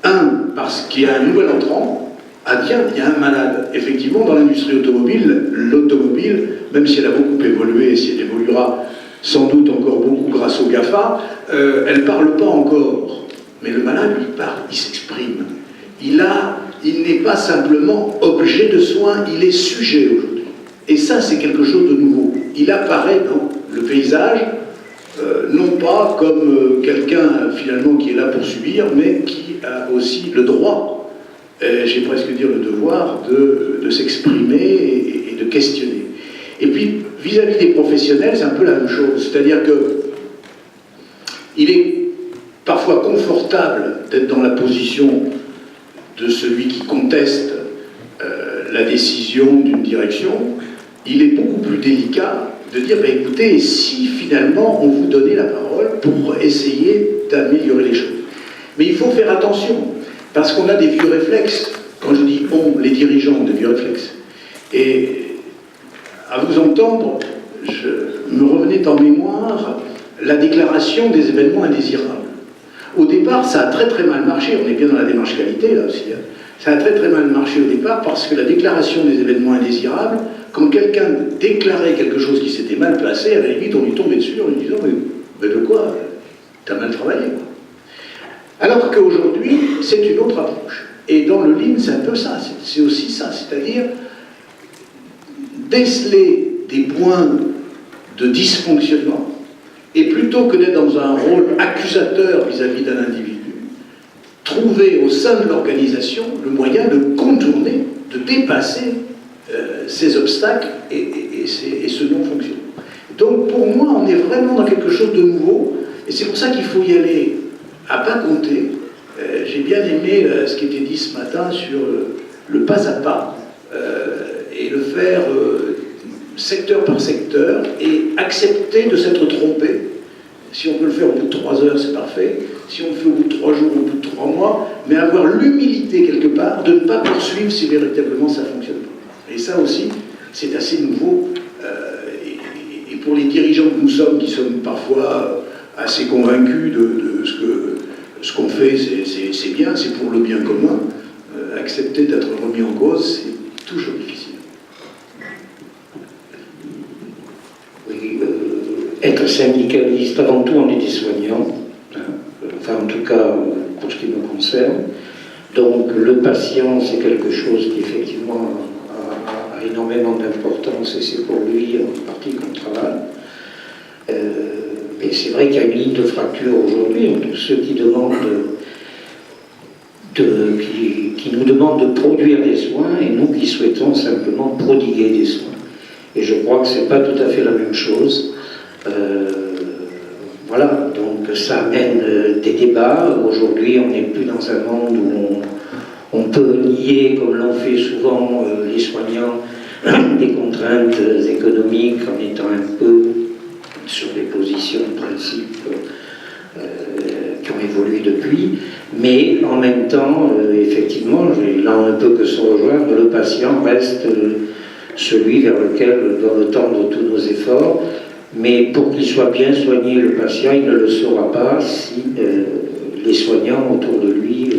Un, parce qu'il y a un nouvel entrant. Ah tiens, il y a un malade. Effectivement, dans l'industrie automobile, l'automobile, même si elle a beaucoup évolué et si elle évoluera sans doute encore beaucoup grâce au GAFA, elle ne parle pas encore. Mais le malade, lui, parle, il s'exprime. Il n'est pas simplement objet de soins, il est sujet aujourd'hui. Et ça, c'est quelque chose de nouveau. Il apparaît dans le paysage, non pas comme quelqu'un finalement qui est là pour subir, mais qui a aussi le droit, j'ai presque dire le devoir, de s'exprimer et de questionner. Et puis, vis-à-vis des professionnels, c'est un peu la même chose. C'est-à-dire que il est parfois confortable d'être dans la position de celui qui conteste la décision d'une direction. Il est beaucoup plus délicat de dire, bah, écoutez, si finalement on vous donnait la parole pour essayer d'améliorer les choses. Mais il faut faire attention, parce qu'on a des vieux réflexes. Quand je dis on, les dirigeants ont des vieux réflexes. Et à vous entendre, me revenait en mémoire la déclaration des événements indésirables. Au départ, ça a très très mal marché, on est bien dans la démarche qualité là aussi, hein. Ça a très très mal marché au départ parce que la déclaration des événements indésirables, quand quelqu'un déclarait quelque chose qui s'était mal placé, à la limite on lui tombait dessus en lui disant mais de quoi, t'as mal travaillé quoi. Alors qu'aujourd'hui, c'est une autre approche. Et dans le lean, c'est un peu ça, c'est aussi ça, c'est-à-dire déceler des points de dysfonctionnement Et plutôt que d'être dans un rôle accusateur vis-à-vis d'un individu, trouver au sein de l'organisation le moyen de contourner, de dépasser ces obstacles et ce non-fonctionnement. Donc pour moi, on est vraiment dans quelque chose de nouveau, et c'est pour ça qu'il faut y aller à pas compter. J'ai bien aimé ce qui était dit ce matin sur le pas à pas, et le faire secteur par secteur, et accepter de s'être trompé. Si on peut le faire au bout de 3 heures, c'est parfait. Si on le fait au bout de 3 jours, au bout de 3 mois, mais avoir l'humilité quelque part de ne pas poursuivre si véritablement ça ne fonctionne pas. Et ça aussi, c'est assez nouveau. Et pour les dirigeants que nous sommes, qui sommes parfois assez convaincus de ce qu'on fait, c'est bien, c'est pour le bien commun, accepter d'être remis en cause, c'est toujours difficile. Oui, être syndicaliste, avant tout, on est des soignants, enfin en tout cas pour ce qui me concerne. Donc le patient, c'est quelque chose qui effectivement a énormément d'importance et c'est pour lui en partie qu'on travaille. Et c'est vrai qu'il y a une ligne de fracture aujourd'hui entre ceux qui demandent qui nous demandent de produire des soins et nous qui souhaitons simplement prodiguer des soins. Et je crois que ce n'est pas tout à fait la même chose. Voilà, donc ça amène des débats. Aujourd'hui, on n'est plus dans un monde où on peut nier, comme l'ont fait souvent les soignants, des contraintes économiques en étant un peu sur des positions de principe qui ont évolué depuis. Mais en même temps, effectivement, là on ne peut que se rejoindre, le patient reste celui vers lequel doivent tendre tous nos efforts. Mais pour qu'il soit bien soigné, le patient, il ne le saura pas si les soignants autour de lui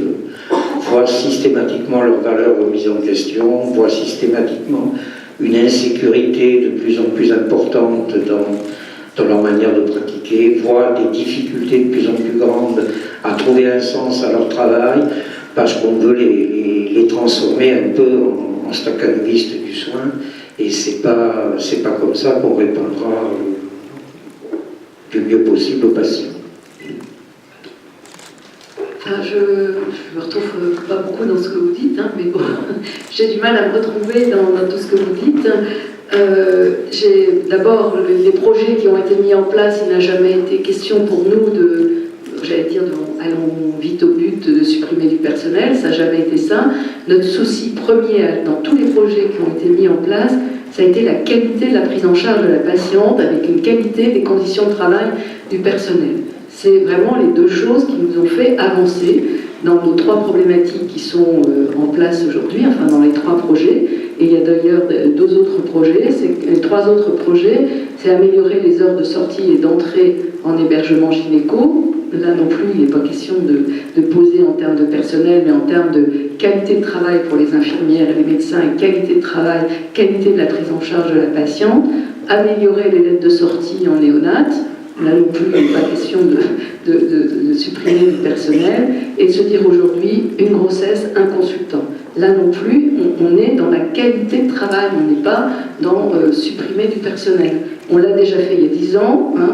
voient systématiquement leurs valeurs remises en question, voient systématiquement une insécurité de plus en plus importante dans leur manière de pratiquer, voient des difficultés de plus en plus grandes à trouver un sens à leur travail, parce qu'on veut les transformer un peu en stacanoviste du soin, et c'est pas comme ça qu'on répondra du mieux possible aux patients. Enfin, je me retrouve pas beaucoup dans ce que vous dites, hein, mais bon, j'ai du mal à me retrouver dans tout ce que vous dites. D'abord, les projets qui ont été mis en place, il n'a jamais été question pour nous allons vite au but de supprimer du personnel, ça n'a jamais été ça. Notre souci premier dans tous les projets qui ont été mis en place, ça a été la qualité de la prise en charge de la patiente avec une qualité des conditions de travail du personnel. C'est vraiment les deux choses qui nous ont fait avancer dans nos 3 problématiques qui sont en place aujourd'hui, enfin dans les 3 projets. Et il y a d'ailleurs 2 autres projets. Les 3 autres projets, c'est améliorer les heures de sortie et d'entrée en hébergement gynéco. Là non plus, il n'est pas question de poser en termes de personnel, mais en termes de qualité de travail pour les infirmières et les médecins, et qualité de travail, qualité de la prise en charge de la patiente. Améliorer les lettres de sortie en néonate. Là non plus, il n'est pas question de supprimer du personnel et de se dire aujourd'hui, une grossesse, un consultant. Là non plus, on est dans la qualité de travail, on n'est pas dans supprimer du personnel. On l'a déjà fait il y a 10 ans, hein,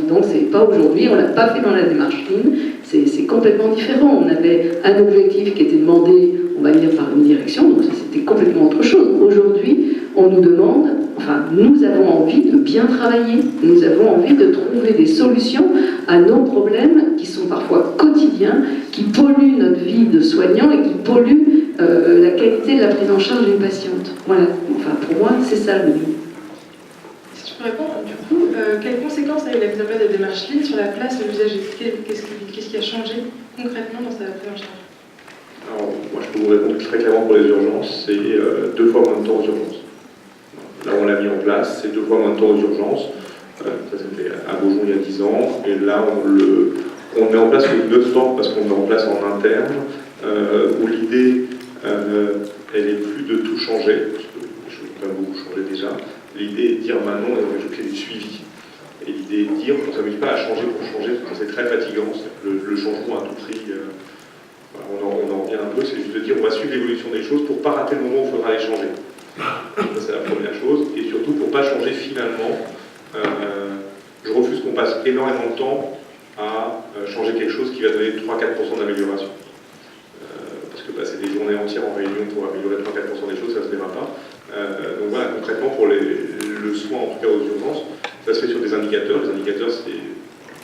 donc c'est pas aujourd'hui, on ne l'a pas fait dans la démarche fine, c'est complètement différent. On avait un objectif qui était demandé, on va dire, par une direction, donc c'était complètement autre chose. Aujourd'hui, on nous demande, enfin, nous avons envie de bien travailler, nous avons envie de trouver des solutions à nos problèmes qui sont parfois quotidiens, qui polluent notre vie de soignant et qui polluent la qualité de la prise en charge d'une patiente. Voilà, enfin, pour moi, c'est ça le but. Si je peux répondre, du coup, quelles conséquences a eu la mise en place des démarches Lean sur la place de l'usager? Qu'est-ce qui a changé concrètement dans sa prise en charge? Alors, moi, je peux vous répondre très clairement pour les urgences, c'est 2 fois moins de temps aux urgences. Là, on l'a mis en place, c'est 2 fois moins de temps aux urgences. Ça, c'était à Beaujon il y a 10 ans. Et là, on met en place une autre forme parce qu'on met en place en interne, où l'idée, elle est plus de tout changer, parce que les choses ont quand même beaucoup changé déjà. L'idée est de dire maintenant, on va ajouter du suivi. Et l'idée est de dire, on ne s'amuse pas à changer pour changer, parce que c'est très fatigant, le changement à tout prix. On en revient un peu, c'est juste de dire on va suivre l'évolution des choses pour ne pas rater le moment où il faudra les changer. Ça, c'est la première chose. Et surtout pour ne pas changer finalement je refuse qu'on passe énormément de temps à changer quelque chose qui va donner 3-4% d'amélioration. Parce que passer des journées entières en réunion pour améliorer 3-4% des choses, ça ne se verra pas. Donc voilà, concrètement, pour le soin, en tout cas aux urgences, ça se fait sur des indicateurs. Les indicateurs, c'est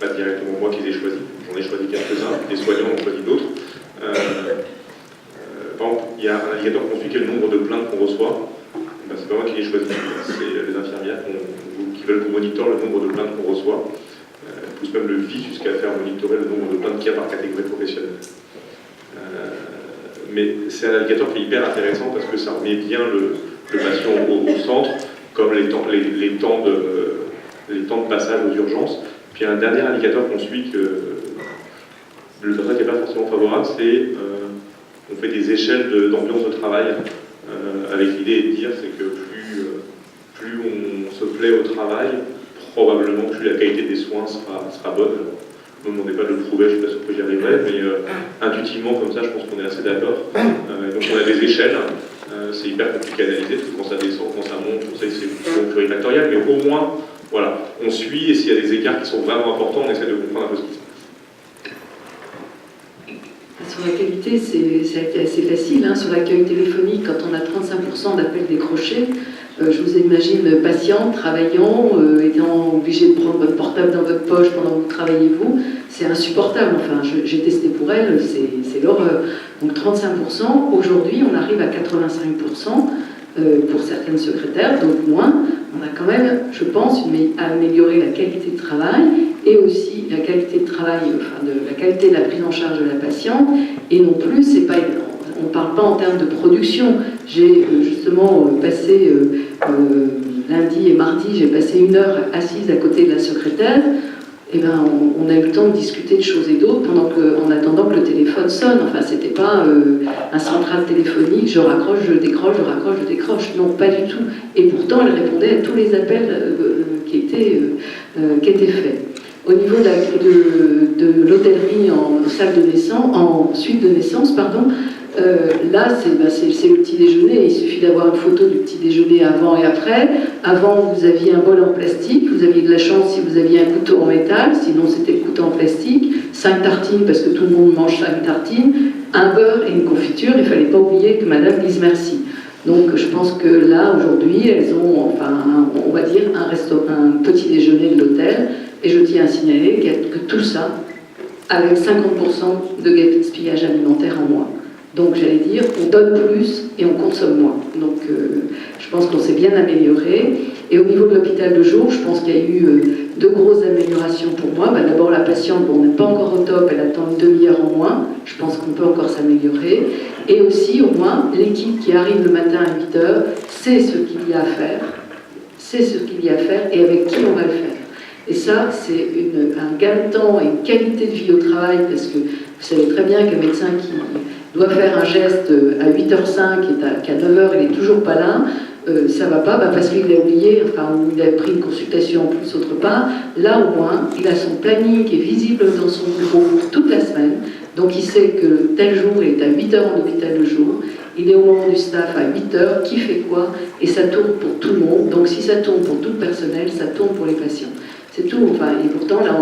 pas directement moi qui les ai choisis. J'en ai choisi quelques-uns, des soignants ont choisi d'autres. Par exemple, il y a un indicateur qu'on suit qui est le nombre de plaintes qu'on reçoit. Ben, c'est pas moi qui l'ai choisi, c'est les infirmières qui veulent qu'on monitore le nombre de plaintes qu'on reçoit. Pousse même le VI jusqu'à faire monitorer le nombre de plaintes qu'il y a par catégorie professionnelle. Mais c'est un indicateur qui est hyper intéressant parce que ça remet bien le patient au centre, comme les temps de passage aux urgences. Puis un dernier indicateur qu'on suit que le patient n'est pas forcément favorable, c'est on fait des échelles d'ambiance de travail avec l'idée de dire c'est que plus on se plaît au travail, probablement plus la qualité des soins sera bonne. Ne me demandez pas de le prouver, je ne suis pas sûr que j'y arriverai, mais intuitivement comme ça, je pense qu'on est assez d'accord. Donc on a des échelles, c'est hyper compliqué à analyser, parce que quand ça descend, quand ça monte, on sait que c'est plurifactoriel, mais au moins, voilà, on suit, et s'il y a des écarts qui sont vraiment importants, on essaie de comprendre un peu ce qui se passe. Sur la qualité, ça a été assez facile. Hein. Sur l'accueil téléphonique, quand on a 35% d'appels décrochés, je vous imagine patiente, travaillant, étant obligé de prendre votre portable dans votre poche pendant que vous travaillez vous, c'est insupportable. Enfin, j'ai testé pour elle, c'est l'horreur. Donc 35%, aujourd'hui on arrive à 85% pour certaines secrétaires, donc moins. On a quand même, je pense, amélioré la qualité de travail et aussi la qualité de travail, enfin la qualité de la prise en charge de la patiente. Et non plus, c'est pas, on ne parle pas en termes de production. J'ai justement passé lundi et mardi, j'ai passé 1 heure assise à côté de la secrétaire. Et ben, on a eu le temps de discuter de choses et d'autres en attendant que le téléphone sonne. Enfin, c'était pas un central téléphonique, je raccroche, je décroche, je raccroche, je décroche. Non, pas du tout. Et pourtant, elle répondait à tous les appels qui étaient faits. Au niveau de l'hôtellerie en salle de naissance, en suite de naissance, pardon, là, c'est le petit déjeuner. Il suffit d'avoir une photo du petit déjeuner avant et après. Avant, vous aviez un bol en plastique. Vous aviez de la chance si vous aviez un couteau en métal. Sinon, c'était le couteau en plastique. 5 tartines, parce que tout le monde mange 5 tartines. Un beurre et une confiture. Il ne fallait pas oublier que madame dise merci. Donc, je pense que là, aujourd'hui, elles ont, enfin, on va dire, un petit déjeuner de l'hôtel. Et je tiens à signaler que tout ça, avec 50% de gaspillage alimentaire en moins. Donc j'allais dire, on donne plus et on consomme moins. Donc je pense qu'on s'est bien amélioré. Et au niveau de l'hôpital de jour, je pense qu'il y a eu 2 grosses améliorations pour moi. D'abord la patiente, on n'est pas encore au top, elle attend une demi-heure en moins. Je pense qu'on peut encore s'améliorer. Et aussi, au moins, l'équipe qui arrive le matin à 8h sait ce qu'il y a à faire. Sait ce qu'il y a à faire et avec qui on va le faire. Et ça, c'est un gain de temps et une qualité de vie au travail, parce que vous savez très bien qu'un médecin qui doit faire un geste à 8h05 et qu'à 9h il n'est toujours pas là, ça va pas, parce qu'il a oublié, enfin, ou il a pris une consultation en plus autre part. Là, au moins, il a son planning qui est visible dans son bureau toute la semaine, donc il sait que tel jour il est à 8h en hôpital de jour, il est au moment du staff à 8h, qui fait quoi, et ça tourne pour tout le monde. Donc si ça tourne pour tout le personnel, ça tourne pour les patients. C'est tout. Enfin, et pourtant, là,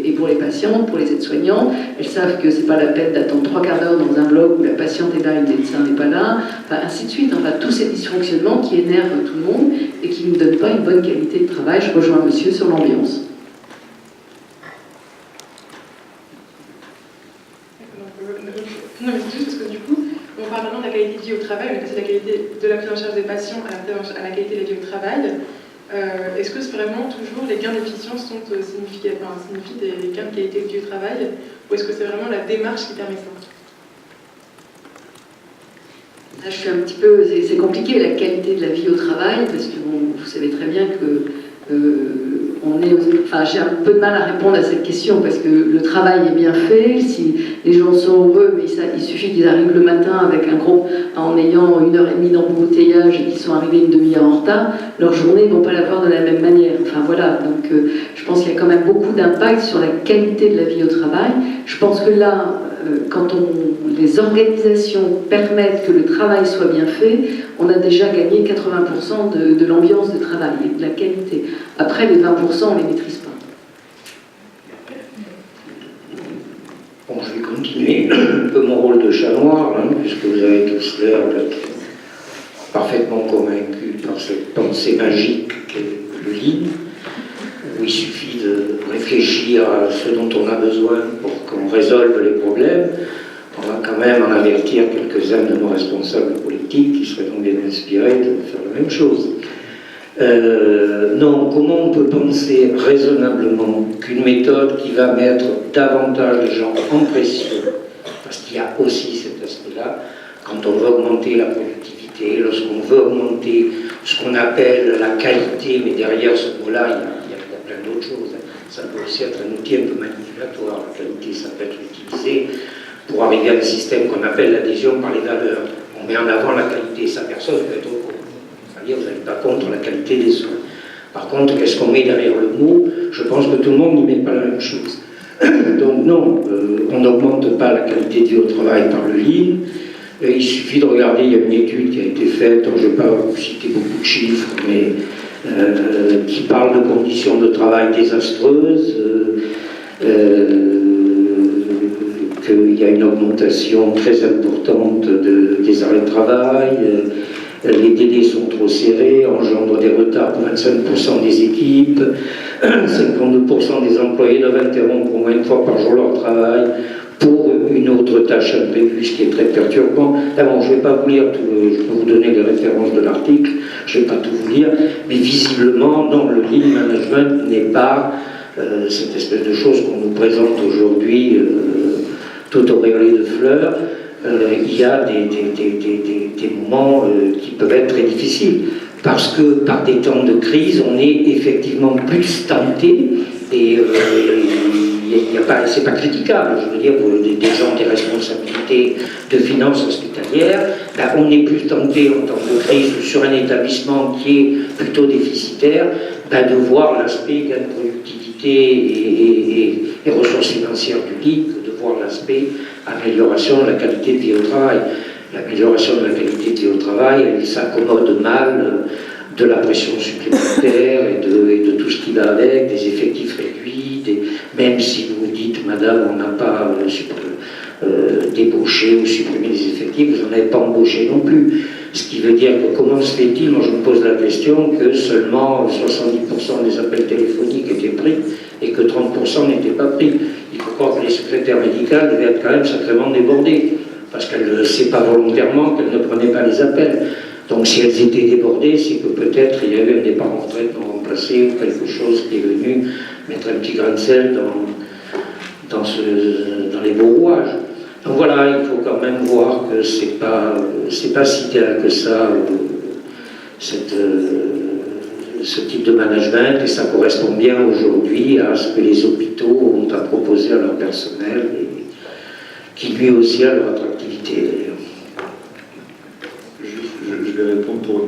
et pour les patientes, pour les aides-soignantes, elles savent que c'est pas la peine d'attendre 3/4 d'heure dans un bloc où la patiente est là et le médecin n'est pas là. Enfin, ainsi de suite. Enfin, tous ces dysfonctionnements qui énervent tout le monde et qui ne donnent pas une bonne qualité de travail. Je rejoins monsieur sur l'ambiance. Non, mais c'est juste parce que du coup, on parle maintenant de la qualité de vie au travail, on est passé de la qualité de la prise en charge des patients à la qualité de la vie au travail. Est-ce que vraiment toujours les gains d'efficience signifient des gains de qualité de vie au travail, ou est-ce que c'est vraiment la démarche qui permet ça? Là, je suis un petit peu, c'est compliqué la qualité de la vie au travail, parce que bon, vous savez très bien que j'ai un peu de mal à répondre à cette question, parce que le travail est bien fait, si les gens sont heureux, mais il suffit qu'ils arrivent le matin avec en ayant 1h30 d'embouteillage et qu'ils sont arrivés une demi-heure en retard, leur journée ne vont pas la voir de la même manière. Enfin voilà, donc je pense qu'il y a quand même beaucoup d'impact sur la qualité de la vie au travail. Je pense que là, quand les organisations permettent que le travail soit bien fait, on a déjà gagné 80% de l'ambiance de travail et de la qualité. Après, les 20%, on ne les maîtrise pas. Bon, je vais continuer un peu mon rôle de chat noir, hein, puisque vous avez tous l'air d'être parfaitement convaincus par cette pensée magique qu'est le lean, où il suffit de réfléchir à ce dont on a besoin pour qu'on résolve les problèmes. On va quand même en avertir quelques-uns de nos responsables politiques qui seraient donc bien inspirés de faire la même chose. Non, comment on peut penser raisonnablement qu'une méthode qui va mettre davantage de gens en pression, parce qu'il y a aussi cet aspect-là, quand on veut augmenter la productivité, lorsqu'on veut augmenter ce qu'on appelle la qualité, mais derrière ce mot-là, il y a plein d'autres choses. Ça peut aussi être un outil un peu manipulatoire. La qualité, ça peut être utilisé pour arriver à un système qu'on appelle l'adhésion par les valeurs. On met en avant la qualité, ça personne ne peut être au courant. C'est-à-dire, vous n'êtes pas contre la qualité des soins. Par contre, qu'est-ce qu'on met derrière le mot? Je pense que tout le monde n'y met pas la même chose. Donc non, on n'augmente pas la qualité de vie au travail par le lean. Il suffit de regarder, il y a une étude qui a été faite, je ne vais pas vous citer beaucoup de chiffres, mais qui parle de conditions de travail désastreuses, qu'il y a une augmentation très importante des arrêts de travail, les délais sont trop serrés, engendrent des retards pour 25% des équipes, 52% des employés doivent interrompre au moins une fois par jour leur travail pour une autre tâche imprévue, ce qui est très perturbant. Là, bon, je ne vais pas vous lire, je peux vous donner les références de l'article, je ne vais pas tout vous lire, mais visiblement, non, le lean management n'est pas cette espèce de chose qu'on nous présente aujourd'hui tout auréolé de fleurs. Il y a des moments qui peuvent être très difficiles, parce que par des temps de crise, on est effectivement plus tenté, et c'est pas critiquable, je veux dire, pour des gens des responsabilités de finances hospitalières, ben, on est plus tenté en temps de crise sur un établissement qui est plutôt déficitaire, ben, de voir l'aspect gain de productivité et ressources financières du lean, que de voir l'aspect amélioration de la qualité de vie au travail. L'amélioration de la qualité de vie au travail, elle s'accommode mal de la pression supplémentaire et de tout ce qui va avec, des effectifs réduits, même si vous me dites, madame, on n'a pas débauché ou supprimé des effectifs, vous n'en avez pas embauché non plus. Ce qui veut dire que comment se fait-il, moi je me pose la question, que seulement 70% des appels téléphoniques étaient pris et que 30% n'étaient pas pris. Il faut croire que les secrétaires médicales devaient être quand même sacrément débordées, parce qu'elles, c'est pas volontairement qu'elles ne prenaient pas les appels. Donc si elles étaient débordées, c'est que peut-être il y avait un départ en retraite non remplacé ou quelque chose qui est venu mettre un petit grain de sel dans les beaux rouages. Donc voilà, il faut quand même voir que c'est pas si tel que ça, ce type de management, et ça correspond bien aujourd'hui à ce que les hôpitaux ont à proposer à leur personnel, et qui lui aussi a leur attractivité d'ailleurs. Je vais répondre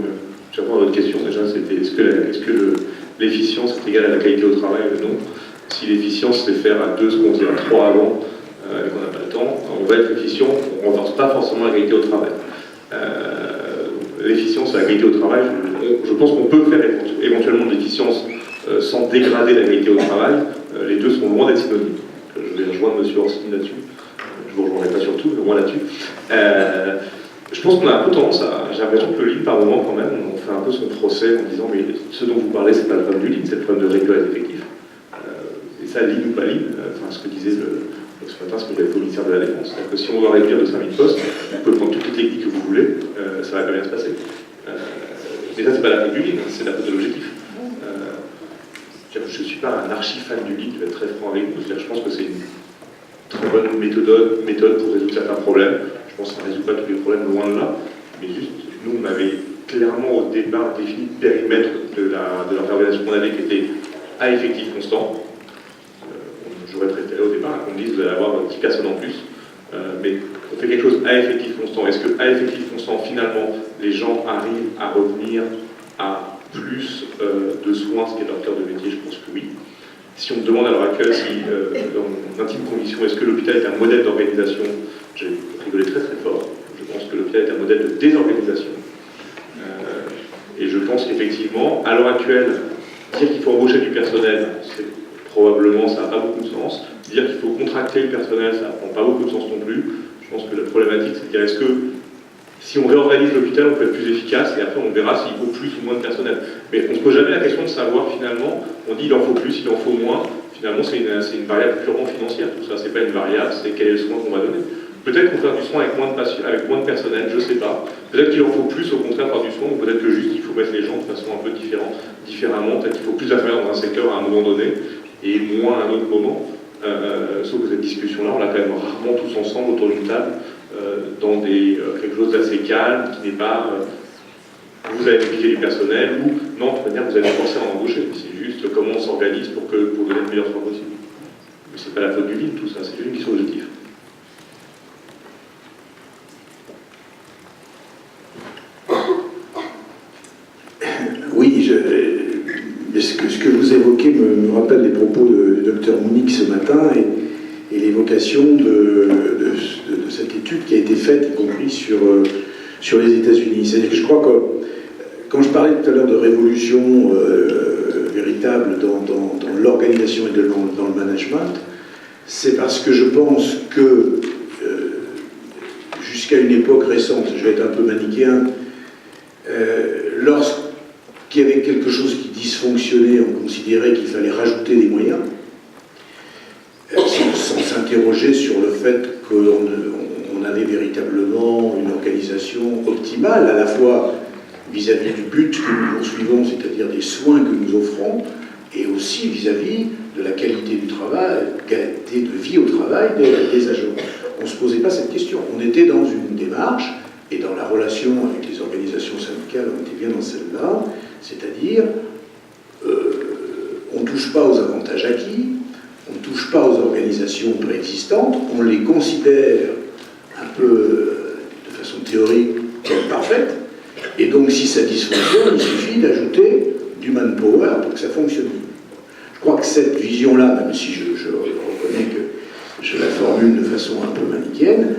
à votre question. Déjà, c'était est-ce que l'efficience est égale à la qualité au travail? Non. Si l'efficience c'est faire à 2 ce qu'on dit à 3 avant, et qu'on n'a pas le temps, on va être efficient, on ne renforce pas forcément la qualité au travail. L'efficience et la qualité au travail, je pense qu'on peut faire éventuellement de l'efficience sans dégrader la qualité au travail. Les deux sont loin d'être synonymes. Je vais rejoindre M. Orsini là-dessus. Je ne vous rejoindrai pas sur tout, mais moi là-dessus. Je pense qu'on a un peu tendance à... J'ai l'impression que le lean, par moment, quand même, on fait un peu son procès en disant mais ce dont vous parlez, c'est pas le problème du lean, c'est le problème de réduire les effectifs. Et ça, lean ou pas lean, ce que disait ce matin, ce que j'avais fait au ministère de la Défense. C'est-à-dire que si on doit réduire de 5000 postes, vous pouvez prendre toutes les techniques que vous voulez, ça va pas bien se passer. Mais ça, c'est pas la faute du lean, c'est la faute de l'objectif. Je ne suis pas un archi-fan du lean, je vais être très franc avec vous. Je pense que c'est une très bonne méthode pour résoudre certains problèmes. Je pense que ça ne résout pas tous les problèmes, loin de là. Mais juste, nous, on avait clairement au départ défini le périmètre de l'organisation qu'on avait qui était à effectif constant. J'aurais préféré au départ qu'on me dise vous allez avoir 10 personnes en plus. Mais on fait quelque chose à effectif constant. Est-ce qu'à effectif constant, finalement, les gens arrivent à revenir à plus de soins, ce qui est leur cœur de métier? Je pense que oui. Si on me demande à l'heure actuelle, dans mon intime conviction, est-ce que l'hôpital est un modèle d'organisation, j'ai rigolé très très fort. Je pense que l'hôpital est un modèle de désorganisation. Et je pense qu'effectivement, à l'heure actuelle, dire qu'il faut embaucher du personnel, probablement ça n'a pas beaucoup de sens. Dire qu'il faut contracter le personnel, ça n'a pas beaucoup de sens non plus. Je pense que la problématique, c'est de dire est-ce que si on réorganise l'hôpital, on peut être plus efficace, et après on verra s'il faut plus ou moins de personnel. Mais on ne se pose jamais la question de savoir finalement, on dit il en faut plus, il en faut moins. Finalement, c'est une variable purement financière. Tout ça, c'est pas une variable, c'est quel est le soin qu'on va donner. Peut-être qu'on fait du soin avec moins de personnel, je ne sais pas. Peut-être qu'il en faut plus, au contraire, faire du soin, ou peut-être que juste il faut mettre les gens de façon un peu différemment. Peut-être qu'il faut plus d'infirmières dans un secteur à un moment donné, et moins à un autre moment. Sauf que cette discussion-là, on l'a quand même rarement tous ensemble autour d'une table, dans quelque chose d'assez calme, qui n'est pas vous allez impliquer du personnel, ou non, de toute manière, vous allez forcer à en embaucher. C'est juste comment on s'organise pour donner le meilleur soin possible. Mais c'est pas la faute du vide, tout ça, c'est juste une question d'objectif. Oui, ce que vous évoquez me rappelle les propos du docteur Monique ce matin et l'évocation de cette étude qui a été faite, y compris sur les États-Unis. C'est-à-dire que je crois que, quand je parlais tout à l'heure de révolution véritable dans l'organisation et dans le management, c'est parce que je pense que jusqu'à une époque récente, je vais être un peu manichéen, lorsqu'il y avait quelque chose qui dysfonctionnait, on considérait qu'il fallait rajouter des moyens, sans s'interroger sur le fait qu'on avait véritablement une organisation optimale, à la fois vis-à-vis du but que nous poursuivons, c'est-à-dire des soins que nous offrons, et aussi vis-à-vis de la qualité du travail, qualité de vie au travail des agents. On ne se posait pas cette question. On était dans une démarche, et dans la relation avec les organisations syndicales, on était bien dans celle-là, c'est-à-dire on ne touche pas aux avantages acquis, on ne touche pas aux organisations préexistantes, on les considère un peu de façon théorique comme parfaites, et donc si ça dysfonctionne, il suffit d'ajouter du manpower pour que ça fonctionne. Je crois que cette vision-là, même si je reconnais que je la formule de façon un peu manichéenne,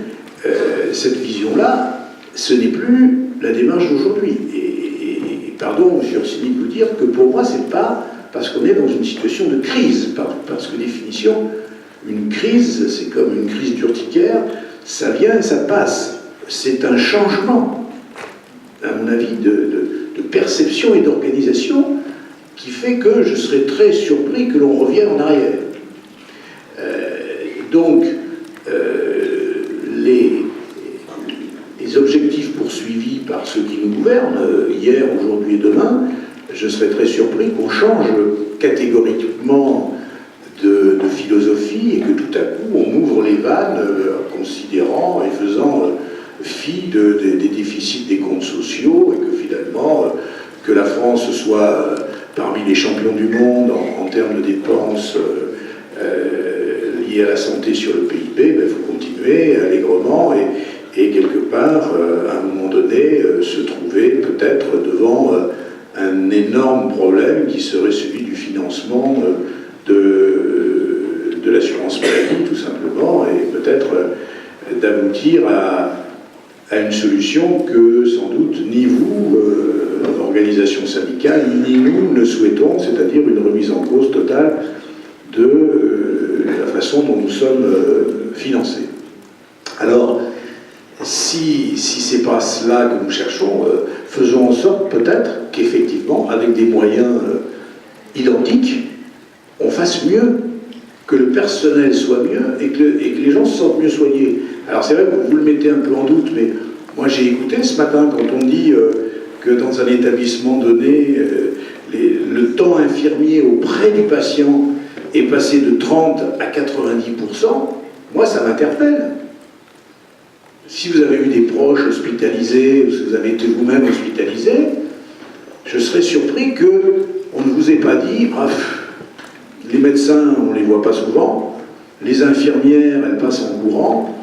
cette vision-là, ce n'est plus la démarche d'aujourd'hui. Et pardon, M. Orsini, de vous dire que pour moi, c'est pas parce qu'on est dans une situation de crise, parce que définition, une crise, c'est comme une crise d'urticaire, ça vient et ça passe. C'est un changement, à mon avis, de perception et d'organisation qui fait que je serais très surpris que l'on revienne en arrière. Donc, les objectifs poursuivis par ceux qui nous gouvernent, hier, aujourd'hui et demain, je serais très surpris qu'on change catégoriquement de philosophie et que tout à coup on ouvre les vannes considérant et faisant fi des déficits des comptes sociaux et que finalement que la France soit parmi les champions du monde en termes de dépenses liées à la santé sur le PIB, il faut continuer allègrement et quelque part, à un moment donné, se trouver peut-être devant un énorme problème qui serait celui du financement de l'assurance maladie, tout simplement, et peut-être d'aboutir à une solution que, sans doute, ni vous, organisation syndicale, ni nous ne souhaitons, c'est-à-dire une remise en cause totale de la façon dont nous sommes financés. Alors, si ce n'est pas cela que nous cherchons, faisons en sorte peut-être qu'effectivement, avec des moyens identiques, on fasse mieux, que le personnel soit mieux et que les gens se sentent mieux soignés. Alors c'est vrai que vous le mettez un peu en doute, mais moi j'ai écouté ce matin quand on dit que dans un établissement donné, le temps infirmier auprès du patient est passé de 30 à 90%, moi ça m'interpelle. Si vous avez eu des proches hospitalisés, ou si vous avez été vous-même hospitalisé, je serais surpris qu'on ne vous ait pas dit les médecins, on ne les voit pas souvent, les infirmières, elles passent en courant,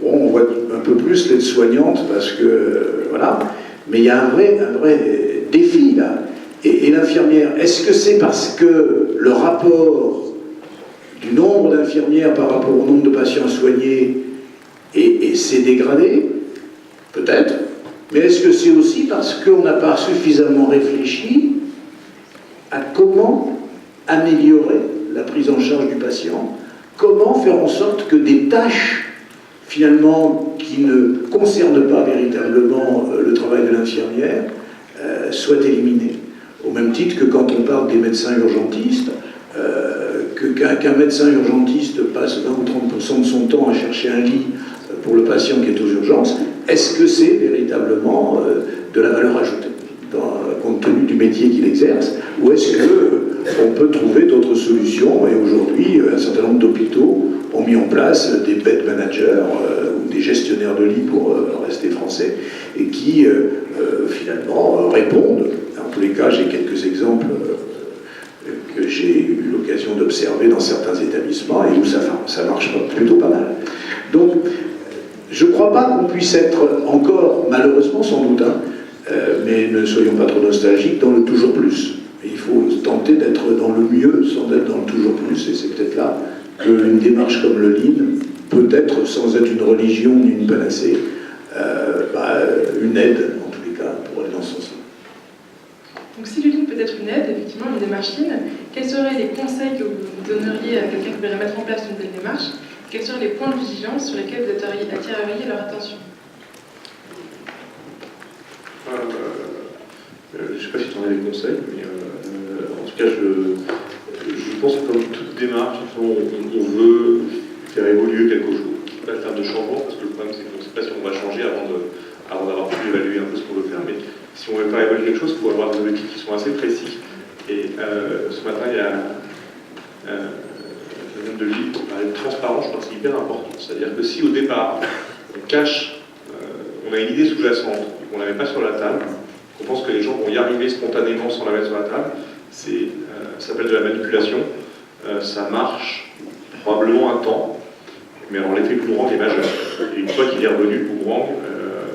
bon, on voit un peu plus l'aide-soignante parce que, voilà, mais il y a un vrai défi là. Et l'infirmière, est-ce que c'est parce que le rapport du nombre d'infirmières par rapport au nombre de patients soignés et s'est dégradé? Peut-être. Mais est-ce que c'est aussi parce qu'on n'a pas suffisamment réfléchi à comment améliorer la prise en charge du patient? Comment faire en sorte que des tâches, finalement, qui ne concernent pas véritablement le travail de l'infirmière, soient éliminées? Au même titre que quand on parle des médecins urgentistes, qu'un médecin urgentiste passe 20 ou 30% de son temps à chercher un lit pour le patient qui est aux urgences, est-ce que c'est véritablement de la valeur ajoutée, compte tenu du métier qu'il exerce, ou est-ce qu'on peut trouver d'autres solutions? Et aujourd'hui, un certain nombre d'hôpitaux ont mis en place des bed managers ou des gestionnaires de lits, pour rester français, et qui finalement répondent. En tous les cas, j'ai quelques exemples que j'ai eu l'occasion d'observer dans certains établissements et où ça marche plutôt pas mal. Donc, je ne crois pas qu'on puisse être encore, malheureusement sans doute, mais ne soyons pas trop nostalgiques, dans le toujours plus. Il faut tenter d'être dans le mieux sans être dans le toujours plus, et c'est peut-être là qu'une démarche comme le Lean peut être, sans être une religion ni une panacée, une aide, en tous les cas, pour aller dans ce sens-là. Donc si le Lean peut être une aide, effectivement, une démarche Lean, quels seraient les conseils que vous donneriez à quelqu'un qui voudrait mettre en place une telle démarche? Quels seraient les points de vigilance sur lesquels vous attireriez leur attention? Je ne sais pas si tu en as des conseils, mais en tout cas, je pense que comme toute démarche, on veut faire évoluer quelque chose. Pas le terme de changement, parce que le problème, c'est qu'on ne sait pas si on va changer avant d'avoir pu évaluer un peu ce qu'on veut faire, mais si on veut faire évoluer quelque chose, il faut avoir des objectifs qui sont assez précis. Et ce matin, il y a de Lille pour parler de transparence, je crois que c'est hyper important. C'est-à-dire que si au départ, on cache, on a une idée sous-jacente, et qu'on ne la met pas sur la table, qu'on pense que les gens vont y arriver spontanément sans la mettre sur la table, ça s'appelle de la manipulation. Ça marche probablement un temps, mais alors l'effet boomerang est majeur. Et une fois qu'il est revenu, le boomerang,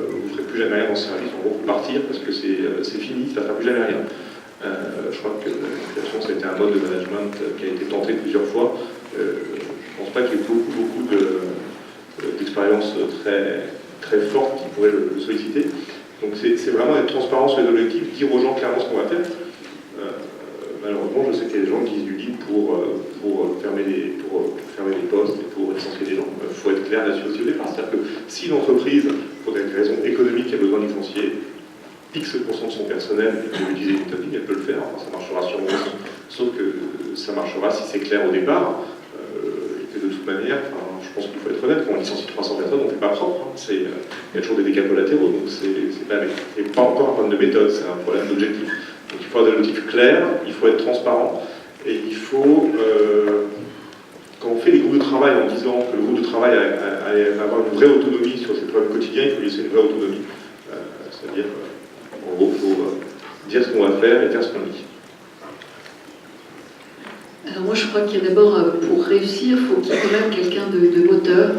vous ne ferez plus jamais rien dans ce service. En gros, vous partir parce que c'est fini, ça ne fera plus jamais rien. Je crois que la manipulation, ça a été un mode de management qui a été tenté plusieurs fois. Je ne pense pas qu'il y ait beaucoup d'expériences très fortes qui pourraient le solliciter. Donc c'est vraiment être transparent sur les objectifs, dire aux gens clairement ce qu'on va faire. Malheureusement, je sais qu'il y a des gens qui utilisent du lead pour fermer les postes et pour licencier des gens. Il faut être clair là-dessus aussi au départ. C'est-à-dire que si une entreprise, pour des raisons économiques, a besoin de licencier X% de son personnel et qu'elle veut utiliser une méthode, elle peut le faire. Enfin, ça marchera sûrement aussi. Sauf que ça marchera si c'est clair au départ. Et que de toute manière, je pense qu'il faut être honnête, quand on licencie 300 personnes, on ne fait pas propre. Il y a toujours des dégâts collatéraux. Donc c'est pas encore un problème de méthode, c'est un problème d'objectif. Donc il faut avoir des objectifs clairs, il faut être transparent, et il faut, quand on fait des groupes de travail en disant que le groupe de travail va avoir une vraie autonomie sur ses problèmes quotidiens, il faut lui laisser une vraie autonomie. C'est-à-dire, en gros, il faut dire ce qu'on va faire et faire ce qu'on dit. Alors moi je crois qu'il y a d'abord, pour réussir, il faut qu'il y ait quand même quelqu'un de moteur.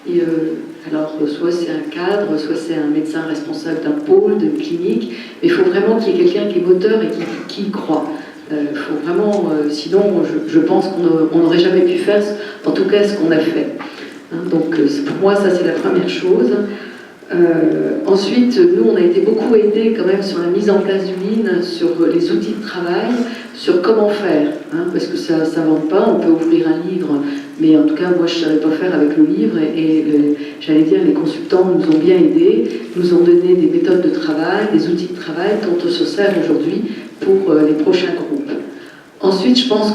Et, alors soit c'est un cadre, soit c'est un médecin responsable d'un pôle, d'une clinique, mais il faut vraiment qu'il y ait quelqu'un qui est moteur et qui y croit. Il faut vraiment, sinon je pense qu'on n'aurait jamais pu faire, en tout cas ce qu'on a fait. Donc pour moi ça c'est la première chose. Ensuite, nous on a été beaucoup aidés quand même sur la mise en place du Lean, sur les outils de travail, sur comment faire, parce que ça ne s'invente pas, on peut ouvrir un livre, mais en tout cas moi je ne savais pas faire avec le livre et j'allais dire les consultants nous ont bien aidés, nous ont donné des méthodes de travail, des outils de travail dont on se sert aujourd'hui pour les prochains groupes. Ensuite, je pense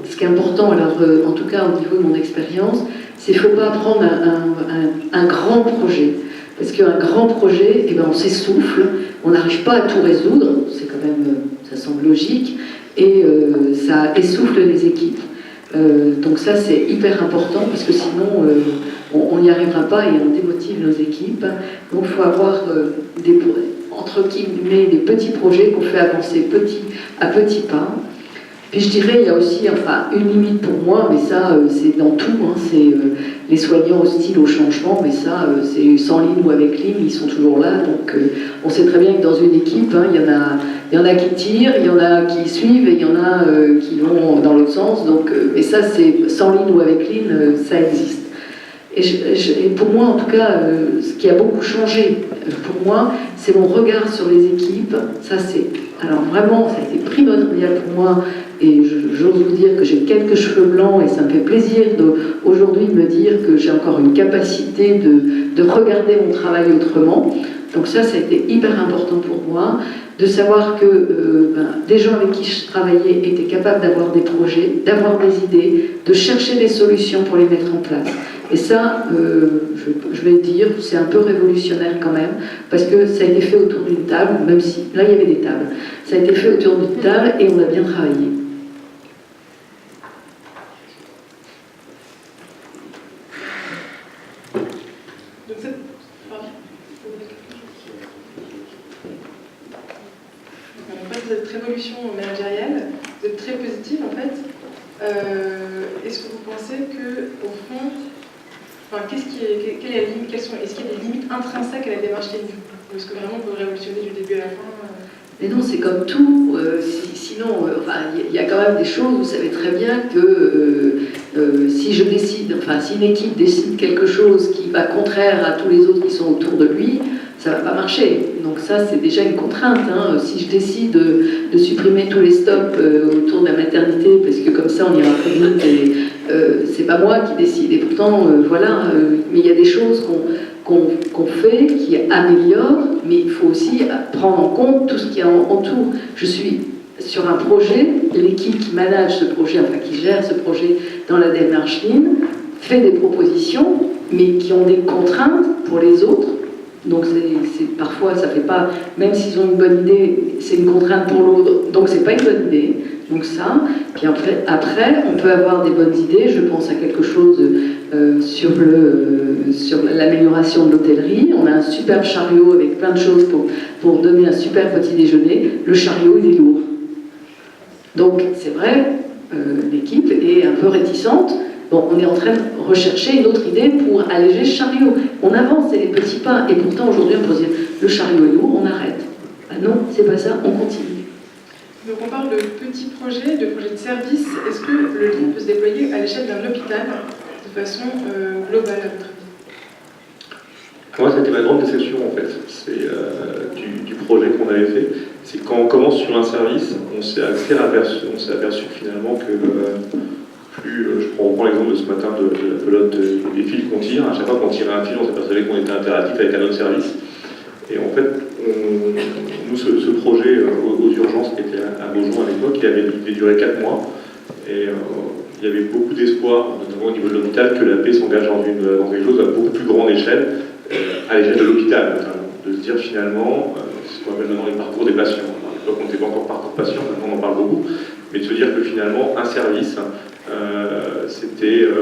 ce qui est important, alors en tout cas au niveau de mon expérience, c'est qu'il ne faut pas prendre un grand projet. Parce qu'un grand projet, on s'essouffle, on n'arrive pas à tout résoudre, c'est quand même, ça semble logique, et ça essouffle les équipes. Donc ça c'est hyper important, parce que sinon on n'y arrivera pas et on démotive nos équipes. Donc il faut avoir entre guillemets des petits projets qu'on fait avancer petit à petit pas. Puis je dirais, il y a aussi enfin, une limite pour moi, mais ça, c'est dans tout. Hein, c'est les soignants hostiles au changement, mais ça, c'est sans ligne ou avec ligne, ils sont toujours là. Donc on sait très bien que dans une équipe, hein, il y en a qui tirent, il y en a qui suivent, et il y en a qui vont dans l'autre sens. Donc, mais ça, c'est sans ligne ou avec ligne, ça existe. Et pour moi, en tout cas, ce qui a beaucoup changé pour moi, c'est mon regard sur les équipes. Ça, c'est... Alors vraiment, ça a été primordial pour moi, et j'ose vous dire que j'ai quelques cheveux blancs, et ça me fait plaisir aujourd'hui de me dire que j'ai encore une capacité de regarder mon travail autrement. Donc ça a été hyper important pour moi, de savoir que des gens avec qui je travaillais étaient capables d'avoir des projets, d'avoir des idées, de chercher des solutions pour les mettre en place. Et ça, je vais dire, c'est un peu révolutionnaire quand même, parce que ça a été fait autour d'une table, même si là il y avait des tables. Ça a été fait autour d'une table et on a bien travaillé. Cette révolution managériale, vous êtes très positive en fait. Est-ce que vous pensez que, au fond, quelle est la limite, est-ce qu'il y a des limites intrinsèques à la démarche Lean? Est-ce que vraiment on peut révolutionner du début à la fin? Mais non, c'est comme tout. Sinon, il y a quand même des choses, vous savez très bien que si je décide, si une équipe décide quelque chose qui va contraire à tous les autres qui sont autour de lui, ça ne va pas marcher. Donc ça, c'est déjà une contrainte. Hein. Si je décide de supprimer tous les stops autour de la maternité, parce que comme ça, on ira plus vite, et c'est pas moi qui décide. Et pourtant, voilà, mais il y a des choses qu'on fait qui améliorent, mais il faut aussi prendre en compte tout ce qui entoure. Je suis sur un projet, l'équipe qui manage ce projet, qui gère ce projet dans la démarche Lean, fait des propositions, mais qui ont des contraintes pour les autres. Donc parfois ça fait pas, même s'ils ont une bonne idée, c'est une contrainte pour l'autre, donc c'est pas une bonne idée. Donc ça, puis après on peut avoir des bonnes idées. Je pense à quelque chose sur l'amélioration de l'hôtellerie. On a un super chariot avec plein de choses pour donner un super petit déjeuner. Le chariot il est lourd. Donc c'est vrai, l'équipe est un peu réticente. Bon, on est en train de rechercher une autre idée pour alléger le chariot. On avance, c'est les petits pas. Et pourtant, aujourd'hui, on peut dire, le chariot est lourd, on arrête. Ah non, c'est pas ça, on continue. Donc on parle de petits projets, de projets de service. Est-ce que le Lean peut se déployer à l'échelle d'un hôpital de façon globale à votre avis? Moi, c'était ma grande déception, en fait. C'est du projet qu'on avait fait. C'est quand on commence sur un service, on s'est aperçu finalement que... je reprends l'exemple de ce matin de la pelote des fils qu'on tire. À chaque fois qu'on tirait un fil, on s'est persuadé qu'on était interactif avec un autre service. Et en fait, nous, ce projet aux urgences qui était à Beaujon à l'époque, il avait duré 4 mois. Et il y avait beaucoup d'espoir, notamment au niveau de l'hôpital, que la paix s'engage dans quelque chose à beaucoup plus grande échelle, à l'échelle de l'hôpital notamment. De se dire finalement, c'est ce qu'on appelle maintenant les parcours des patients. À l'époque, on n'était pas encore parcours patient, maintenant on en parle beaucoup. Mais de se dire que finalement, un service,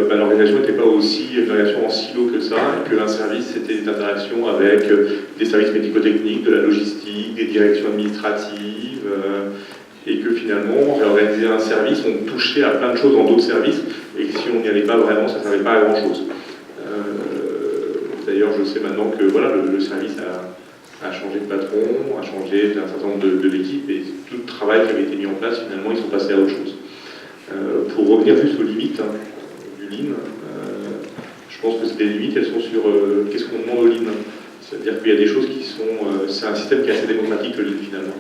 l'organisation n'était pas aussi une organisation en silo que ça, et qu'un service c'était des interactions avec des services médico-techniques, de la logistique, des directions administratives, et que finalement, réorganiser un service, on touchait à plein de choses dans d'autres services, et que si on n'y allait pas vraiment, ça ne servait pas à grand chose. D'ailleurs, je sais maintenant que voilà, le service a changé de patron, a changé d'un certain nombre de l'équipe, et tout le travail qui avait été mis en place, finalement, ils sont passés à autre chose. Pour revenir juste aux limites du Lean, je pense que les limites, elles sont sur qu'est-ce qu'on demande au Lean. C'est-à-dire qu'il y a des choses qui sont... c'est un système qui est assez démocratique, le Lean, finalement.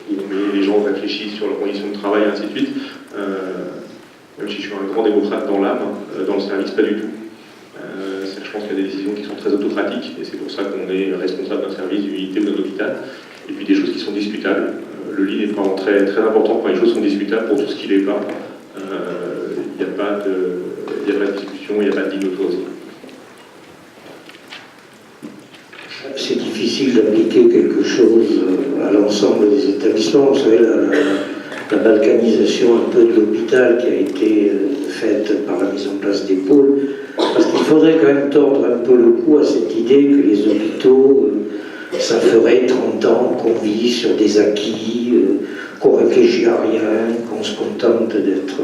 Où les gens réfléchissent sur leurs conditions de travail, et ainsi de suite. Même si je suis un grand démocrate dans l'âme, dans le service, pas du tout. Je pense qu'il y a des décisions qui sont très autocratiques, et c'est pour ça qu'on est responsable d'un service, d'une unité ou d'un hôpital. Et puis des choses qui sont discutables. Le Lean est vraiment très, très important quand les choses sont discutables. Pour tout ce qui n'est pas, il n'y a pas de discussion, il n'y a pas de Lean autorisé. C'est difficile d'appliquer quelque chose à l'ensemble des établissements. Vous savez, la balkanisation un peu de l'hôpital qui a été faite par la mise en place des pôles, parce qu'il faudrait quand même tordre un peu le cou à cette idée que les hôpitaux, ça ferait 30 ans qu'on vit sur des acquis, qu'on réfléchit à rien, qu'on se contente d'être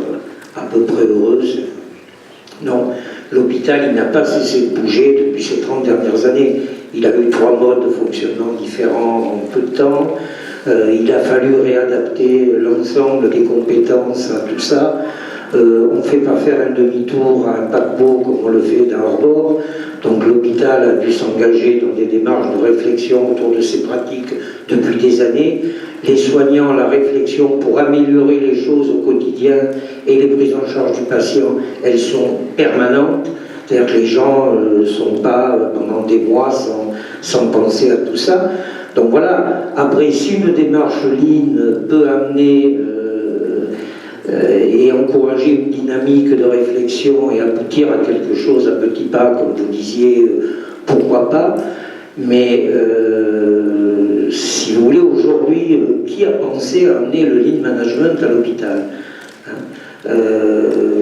à peu près heureuse. Non, l'hôpital, il n'a pas cessé de bouger depuis ces 30 dernières années. Il a eu 3 modes de fonctionnement différents en peu de temps. Il a fallu réadapter l'ensemble des compétences à tout ça. On ne fait pas faire un demi-tour à un paquebot comme on le fait d'un hors-bord. Donc l'hôpital a dû s'engager dans des démarches de réflexion autour de ces pratiques depuis des années. Les soignants, la réflexion pour améliorer les choses au quotidien et les prises en charge du patient, elles sont permanentes. C'est-à-dire que les gens ne sont pas pendant des mois sans penser à tout ça. Donc voilà, après, si une démarche Lean peut amener et encourager une dynamique de réflexion et aboutir à quelque chose à petits pas, comme vous disiez, pourquoi pas. Mais si vous voulez, aujourd'hui, qui a pensé à amener le Lean Management à l'hôpital, hein?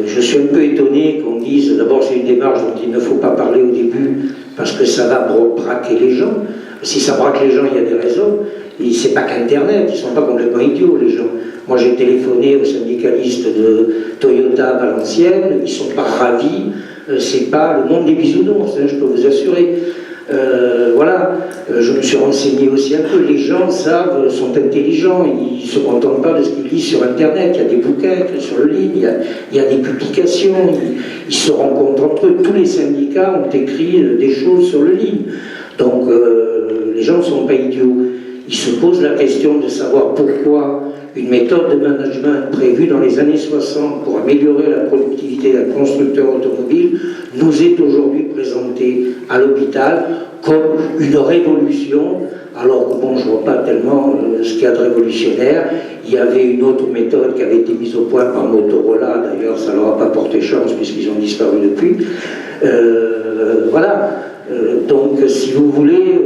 Je suis un peu étonné qu'on dise, d'abord c'est une démarche dont il ne faut pas parler au début, parce que ça va braquer les gens. Si ça braque les gens, il y a des raisons. C'est pas qu'Internet, ils ne sont pas complètement idiots, les gens. Moi, j'ai téléphoné aux syndicalistes de Toyota à Valenciennes, ils ne sont pas ravis. C'est pas le monde des bisounours, hein, je peux vous assurer. Voilà, je me suis renseigné aussi un peu. Les gens savent, sont intelligents, ils ne se contentent pas de ce qu'ils lisent sur Internet. Il y a des bouquins sur le Lean, il y a des publications, ils se rencontrent entre eux. Tous les syndicats ont écrit des choses sur le Lean. Donc, les gens ne sont pas idiots. Ils se posent la question de savoir pourquoi une méthode de management prévue dans les années 60 pour améliorer la productivité d'un constructeur automobile nous est aujourd'hui présentée à l'hôpital comme une révolution, alors que bon, je ne vois pas tellement ce qu'il y a de révolutionnaire. Il y avait une autre méthode qui avait été mise au point par Motorola, d'ailleurs ça ne leur a pas porté chance puisqu'ils ont disparu depuis. Voilà, donc si vous voulez...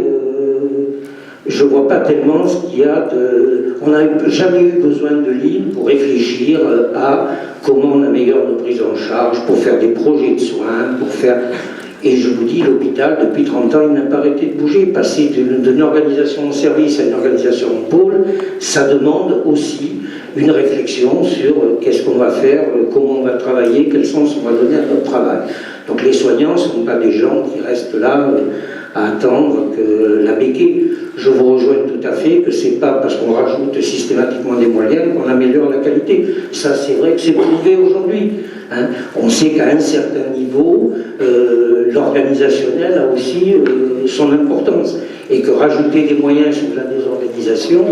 je ne vois pas tellement ce qu'il y a de... On n'a jamais eu besoin de Lean pour réfléchir à comment on améliore nos prises en charge, pour faire des projets de soins, pour faire... Et je vous dis, l'hôpital, depuis 30 ans, il n'a pas arrêté de bouger. Passer d'une organisation de service à une organisation de pôle, ça demande aussi une réflexion sur qu'est-ce qu'on va faire, comment on va travailler, quel sens on va donner à notre travail. Donc les soignants ne sont pas des gens qui restent là à attendre que la béquille. Je vous rejoins tout à fait que c'est pas parce qu'on rajoute systématiquement des moyens qu'on améliore la qualité. Ça, c'est vrai que c'est prouvé aujourd'hui. Hein. On sait qu'à un certain niveau, l'organisationnel a aussi son importance. Et que rajouter des moyens sur la désorganisation,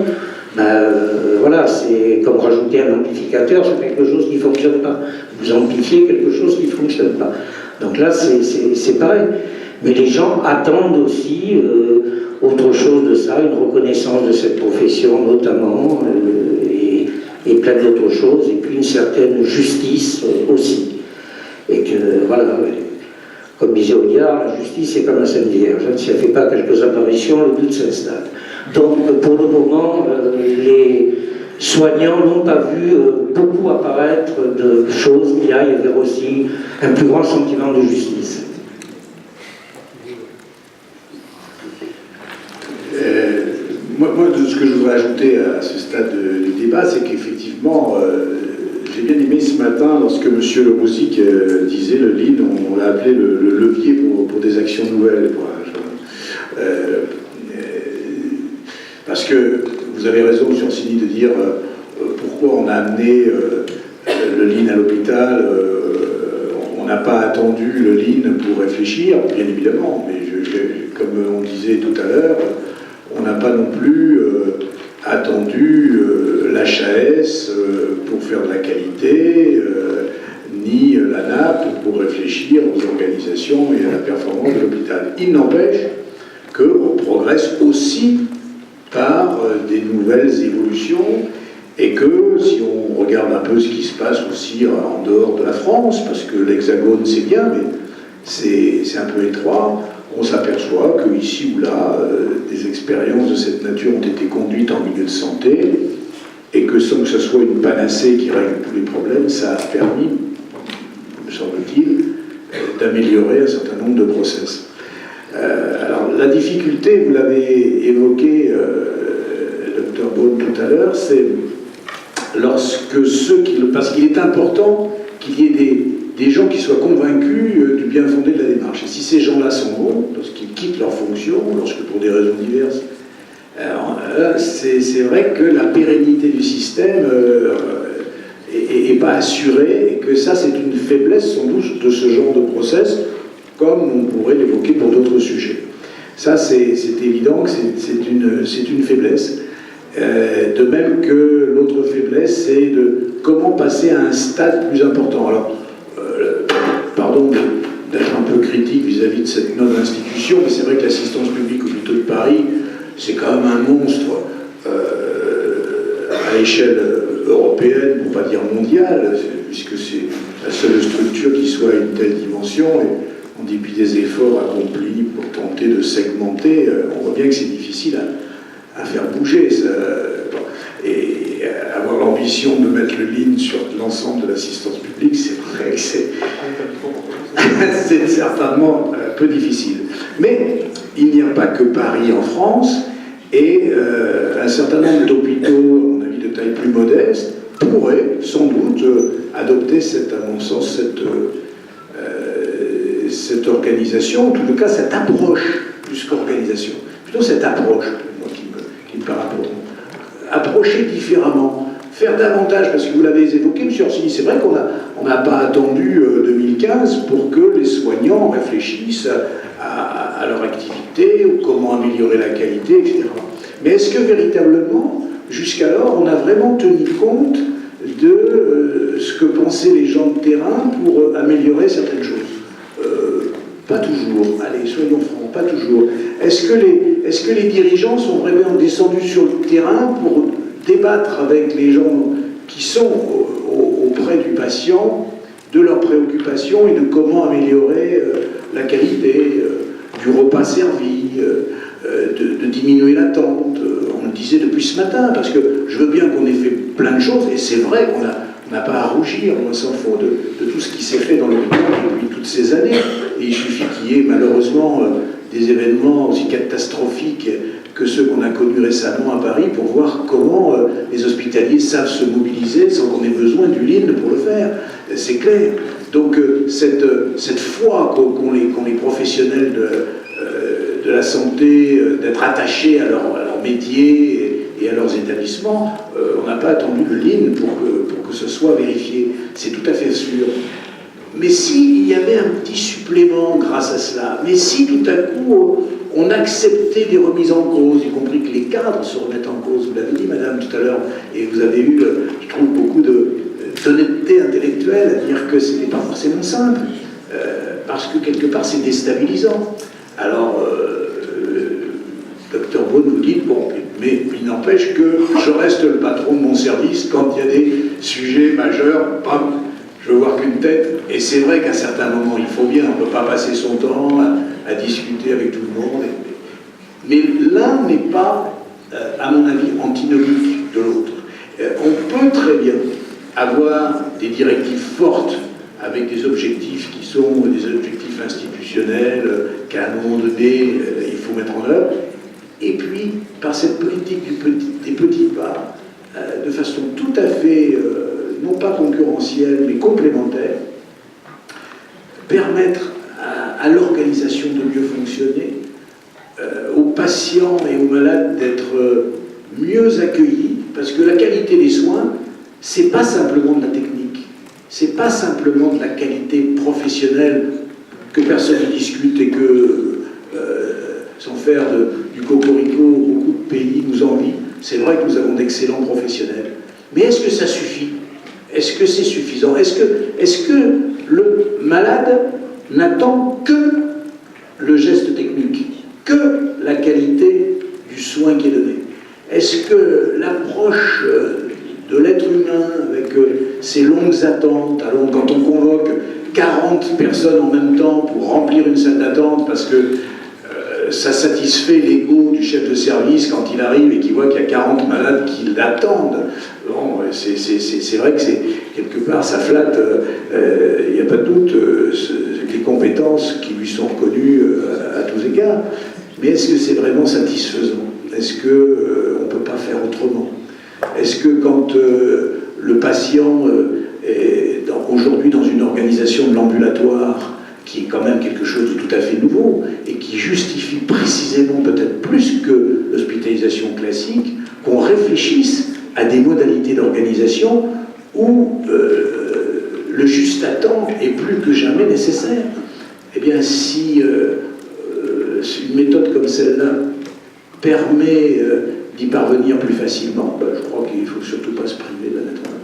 voilà, c'est comme rajouter un amplificateur sur quelque chose qui ne fonctionne pas. Vous amplifiez quelque chose qui ne fonctionne pas. Donc là, c'est pareil. Mais les gens attendent aussi autre chose de ça, une reconnaissance de cette profession notamment, et plein d'autres choses, et puis une certaine justice aussi. Et que, voilà, comme disait Audiard, la justice c'est comme la Sainte Vierge, si elle ne fait pas quelques apparitions, le doute s'installe. Donc pour le moment, les soignants n'ont pas vu beaucoup apparaître de choses qui aillent vers aussi un plus grand sentiment de justice. Moi, ce que je voudrais ajouter à ce stade du débat, c'est qu'effectivement, j'ai bien aimé ce matin, lorsque M. Le Roussic disait le Lean, on l'a appelé le levier pour des actions nouvelles. Parce que vous avez raison, M. Orsini, de dire pourquoi on a amené le Lean à l'hôpital. On n'a pas attendu le Lean pour réfléchir, bien évidemment, mais comme on disait tout à l'heure, on n'a pas non plus attendu l'HAS pour faire de la qualité, ni l'ANAP pour réfléchir aux organisations et à la performance de l'hôpital. Il n'empêche qu'on progresse aussi par des nouvelles évolutions et que si on regarde un peu ce qui se passe aussi en dehors de la France, parce que l'Hexagone c'est bien, mais c'est un peu étroit, on s'aperçoit qu'ici ou là, des expériences de cette nature ont été conduites en milieu de santé et que sans que ce soit une panacée qui règle tous les problèmes, ça a permis, me semble-t-il, d'améliorer un certain nombre de process. Alors, la difficulté, vous l'avez évoqué, Dr Beaune, tout à l'heure, c'est parce qu'il est important qu'il y ait des gens qui soient convaincus du bien fondé de la démarche. Et si ces gens-là sont bons, lorsqu'ils quittent leur fonction, lorsque pour des raisons diverses, c'est vrai que la pérennité du système n'est pas assurée, et que ça, c'est une faiblesse sans doute de ce genre de process, comme on pourrait l'évoquer pour d'autres sujets. Ça, c'est évident que c'est une faiblesse. De même que l'autre faiblesse, c'est de comment passer à un stade plus important. Alors, pardon d'être un peu critique vis-à-vis de cette noble institution, mais c'est vrai que l'assistance publique hôpitaux de Paris, c'est quand même un monstre à l'échelle européenne, pour ne pas dire mondiale, puisque c'est la seule structure qui soit à une telle dimension, et en dépit des efforts accomplis pour tenter de segmenter, on voit bien que c'est difficile à faire bouger. Et avoir l'ambition de mettre le lean sur l'ensemble de l'assistance publique, c'est vrai que c'est certainement un peu difficile. Mais il n'y a pas que Paris en France, et un certain nombre d'hôpitaux, à mon avis, de taille plus modeste, pourraient sans doute adopter, à mon sens, cette organisation, en tout cas cette approche, plus qu'organisation, plutôt cette approche, moi, qui me paraît important. Approcher différemment, faire davantage, parce que vous l'avez évoqué, M. Orsini, c'est vrai qu'on n'a pas attendu 2015 pour que les soignants réfléchissent à leur activité, ou comment améliorer la qualité, etc. Mais est-ce que véritablement, jusqu'alors, on a vraiment tenu compte de ce que pensaient les gens de terrain pour améliorer certaines choses? Pas toujours, allez, soyons francs, pas toujours. Est-ce que les dirigeants sont vraiment descendus sur le terrain pour débattre avec les gens qui sont auprès du patient de leurs préoccupations et de comment améliorer la qualité du repas servi, de diminuer l'attente? On le disait depuis ce matin, parce que je veux bien qu'on ait fait plein de choses, et c'est vrai qu'on n'a pas à rougir, on s'en faut de tout ce qui s'est fait dans l'hôpital depuis toutes ces années. Et il suffit qu'il y ait malheureusement des événements aussi catastrophiques que ceux qu'on a connus récemment à Paris pour voir comment les hospitaliers savent se mobiliser sans qu'on ait besoin du lean pour le faire. C'est clair. Donc cette foi qu'ont les professionnels de la santé, d'être attachés à leur métier et à leurs établissements, on n'a pas attendu le lean pour que ce soit vérifié. C'est tout à fait sûr. Mais s'il y avait un petit supplément grâce à cela, mais si tout à coup on acceptait des remises en cause, y compris que les cadres se remettent en cause, vous l'avez dit madame tout à l'heure, et vous avez eu, je trouve, beaucoup d'honnêteté intellectuelle à dire que ce n'était pas forcément simple, parce que quelque part c'est déstabilisant. Alors, Dr Beaune vous dit, bon, mais il n'empêche que je reste le patron de mon service quand il y a des sujets majeurs, bam, je veux voir qu'une tête, et c'est vrai qu'à certains moments, il faut bien, on ne peut pas passer son temps à discuter avec tout le monde. Mais l'un n'est pas, à mon avis, antinomique de l'autre. On peut très bien avoir des directives fortes avec des objectifs qui sont des objectifs institutionnels qu'à un moment donné, il faut mettre en œuvre, et puis, par cette politique des petits pas, de façon tout à fait... non pas concurrentielle, mais complémentaire, permettre à l'organisation de mieux fonctionner, aux patients et aux malades d'être mieux accueillis, parce que la qualité des soins, c'est pas simplement de la technique, c'est pas simplement de la qualité professionnelle que personne ne discute et que, sans faire du cocorico, beaucoup de pays nous envient. C'est vrai que nous avons d'excellents professionnels, mais est-ce que ça suffit ? Est-ce que c'est suffisant? Est-ce que le malade n'attend que le geste technique, que la qualité du soin qui est donné? Est-ce que l'approche de l'être humain avec ses longues attentes, alors quand on convoque 40 personnes en même temps pour remplir une salle d'attente parce que ça satisfait l'ego du chef de service quand il arrive et qu'il voit qu'il y a 40 malades qui l'attendent. Bon, c'est vrai que quelque part ça flatte, il n'y a pas de doute, les compétences qui lui sont reconnues à tous égards. Mais est-ce que c'est vraiment satisfaisant? Est-ce qu'on ne peut pas faire autrement? Est-ce que quand le patient est aujourd'hui dans une organisation de l'ambulatoire qui est quand même quelque chose de tout à fait nouveau et qui justifie précisément, peut-être plus que l'hospitalisation classique, qu'on réfléchisse à des modalités d'organisation où le juste à temps est plus que jamais nécessaire. Eh bien, si une méthode comme celle-là permet d'y parvenir plus facilement, ben, je crois qu'il ne faut surtout pas se priver de la mettre en œuvre.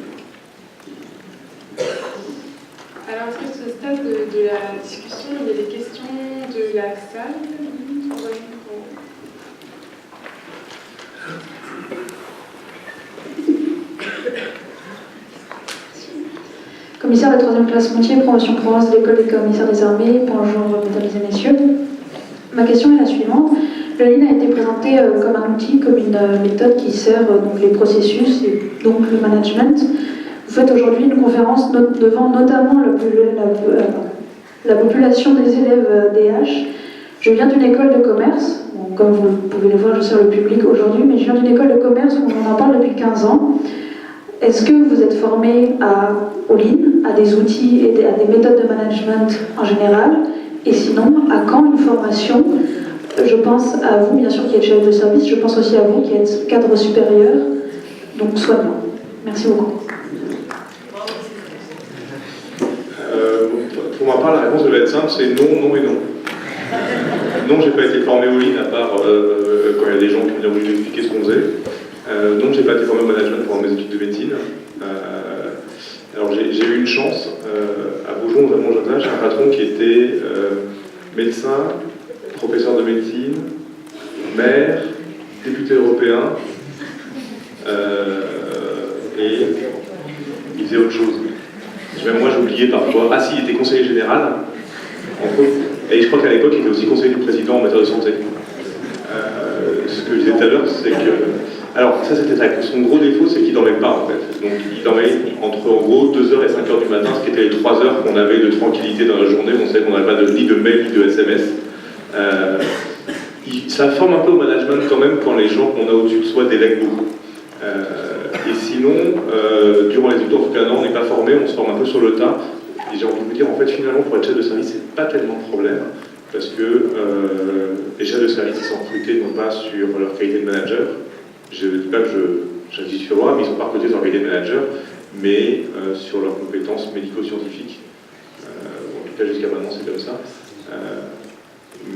Alors, est-ce que ce stade de la discussion, il y a des questions de la salle? Commissaire de 3e classe Montier, promotion Provence de l'école des commissaires des armées. Bonjour mesdames et messieurs. Ma question est la suivante. Le Lean a été présenté comme un outil, comme une méthode qui sert donc les processus et donc le management. Vous faites aujourd'hui une conférence devant notamment la population des élèves DH. Je viens d'une école de commerce. Bon, comme vous pouvez le voir, je sers le public aujourd'hui, mais je viens d'une école de commerce où on en parle depuis 15 ans. Est-ce que vous êtes formé au Lean, à des outils et à des méthodes de management en général? Et sinon, à quand une formation? Je pense à vous, bien sûr, qui êtes chef de service, je pense aussi à vous, qui êtes cadre supérieur, donc soignant. Merci beaucoup. Pour ma part, la réponse devait être simple, c'est non, non et non. Non, j'ai pas été formé au Lean, à part quand il y a des gens qui m'ont voulu expliquer ce qu'on faisait. Non, j'ai pas été formé au management pendant mes études de médecine. Alors j'ai eu une chance, à Beaujon, à mon jeune âge, j'ai un patron qui était médecin, professeur de médecine, maire, député européen, et il faisait autre chose. Même moi, j'oubliais parfois. Ah si, il était conseiller général, entre autres. Et je crois qu'à l'époque, il était aussi conseiller du président en matière de santé. Ce que je disais tout à l'heure, c'est que... Alors, ça, c'était son gros défaut, c'est qu'il dormait pas, en fait. Donc, il dormait entre, en gros, 2h et 5h du matin, ce qui était les 3 heures qu'on avait de tranquillité dans la journée. On savait qu'on n'avait pas ni de mail, ni de SMS. Ça forme un peu au management, quand même, quand les gens qu'on a au-dessus de soi délèguent beaucoup. Et sinon, durant les études, en tout cas, non, on n'est pas formé, on se forme un peu sur le tas. Et j'ai envie de vous dire, en fait, finalement, pour être chef de service, c'est pas tellement de problème, parce que les chefs de service, ils sont recrutés non pas sur leur qualité de manager. Je ne dis pas que j'indique sur moi, mais ils sont pas recrutés sur leur qualité de manager, mais sur leurs compétences médico-scientifiques. En tout cas, jusqu'à maintenant, c'est comme ça.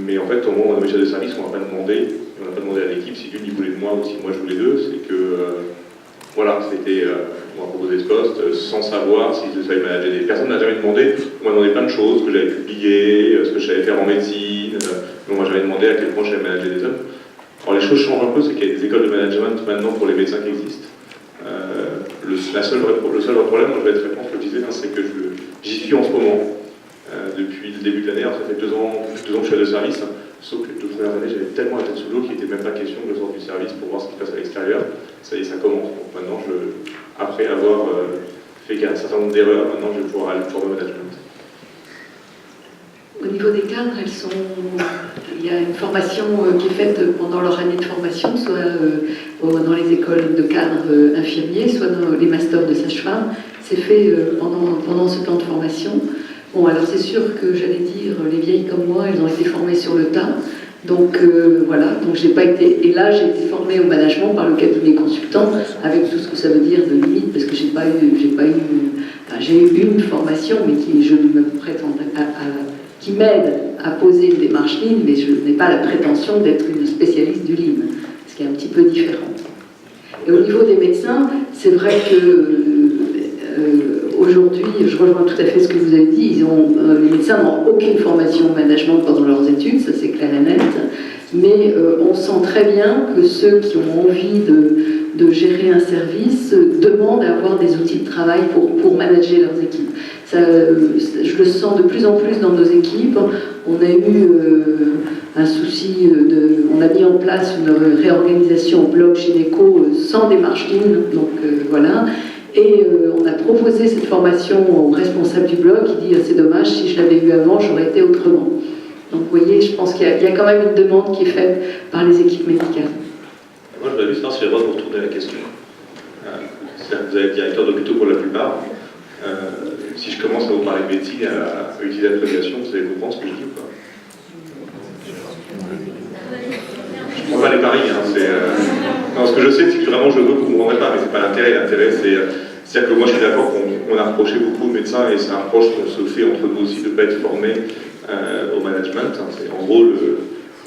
Mais en fait, au moment où on a mes chefs de service, on n'a pas demandé à l'équipe si lui il voulait de moi ou si moi je voulais d'eux. C'est que, voilà, c'était, on m'a proposé ce poste sans savoir si je savais manager des personnes. On m'a jamais demandé, on m'a demandé plein de choses, ce que j'avais publié, ce que je savais faire en médecine. On m'a jamais demandé à quel point je savais manager des hommes. Alors les choses changent un peu, c'est qu'il y a des écoles de management maintenant pour les médecins qui existent. Le seul vrai problème, moi je vais être réponse que je disais, c'est que j'y suis en ce moment. Depuis le début de l'année, alors ça fait 2 ans que je suis chef de service, sauf que les 2 premières années, j'avais tellement la tête sous l'eau qu'il n'était même pas question que je sorte du service pour voir ce qui se passe à l'extérieur. Ça y est, ça commence. Donc maintenant, après avoir fait un certain nombre d'erreurs, maintenant je vais pouvoir aller former au management. Au niveau des cadres, il y a une formation qui est faite pendant leur année de formation, soit dans les écoles de cadres infirmiers, soit dans les masters de sage-femme. C'est fait pendant ce temps de formation. Bon, alors c'est sûr que j'allais dire, les vieilles comme moi, elles ont été formées sur le tas. Donc voilà, donc j'ai pas été. Et là, j'ai été formée au management par le cabinet consultant, avec tout ce que ça veut dire de limite, parce que j'ai eu une formation, mais qui je me prétends qui m'aide à poser une démarche Lean, mais je n'ai pas la prétention d'être une spécialiste du Lean, ce qui est un petit peu différent. Et au niveau des médecins, c'est vrai que aujourd'hui, je rejoins tout à fait ce que vous avez dit, les médecins n'ont aucune formation au management pendant leurs études, ça c'est clair et net, mais on sent très bien que ceux qui ont envie de gérer un service demandent à avoir des outils de travail pour manager leurs équipes. Je le sens de plus en plus dans nos équipes. On a eu un souci, on a mis en place une réorganisation au bloc gynéco sans démarche Lean, donc voilà. Et on a proposé cette formation au responsable du bloc qui dit c'est dommage, si je l'avais eu avant, j'aurais été autrement. Donc vous voyez, je pense qu'il y a quand même une demande qui est faite par les équipes médicales. Moi je voudrais juste savoir si j'ai le droit de vous retourner la question. c'est-à-dire que vous êtes directeur d'hôpitaux pour la plupart. Si je commence à vous parler de médecine, à utiliser l'abréviation, vous allez comprendre ce que je dis ou pas? Je ne prends pas les paris, hein, non, ce que je sais, c'est que vraiment je veux que vous ne comprendrez pas, mais c'est pas l'intérêt. L'intérêt, c'est-à-dire que moi je suis d'accord qu'on a reproché beaucoup aux médecins, et c'est un reproche qu'on se fait entre nous aussi de ne pas être formés au management. C'est en gros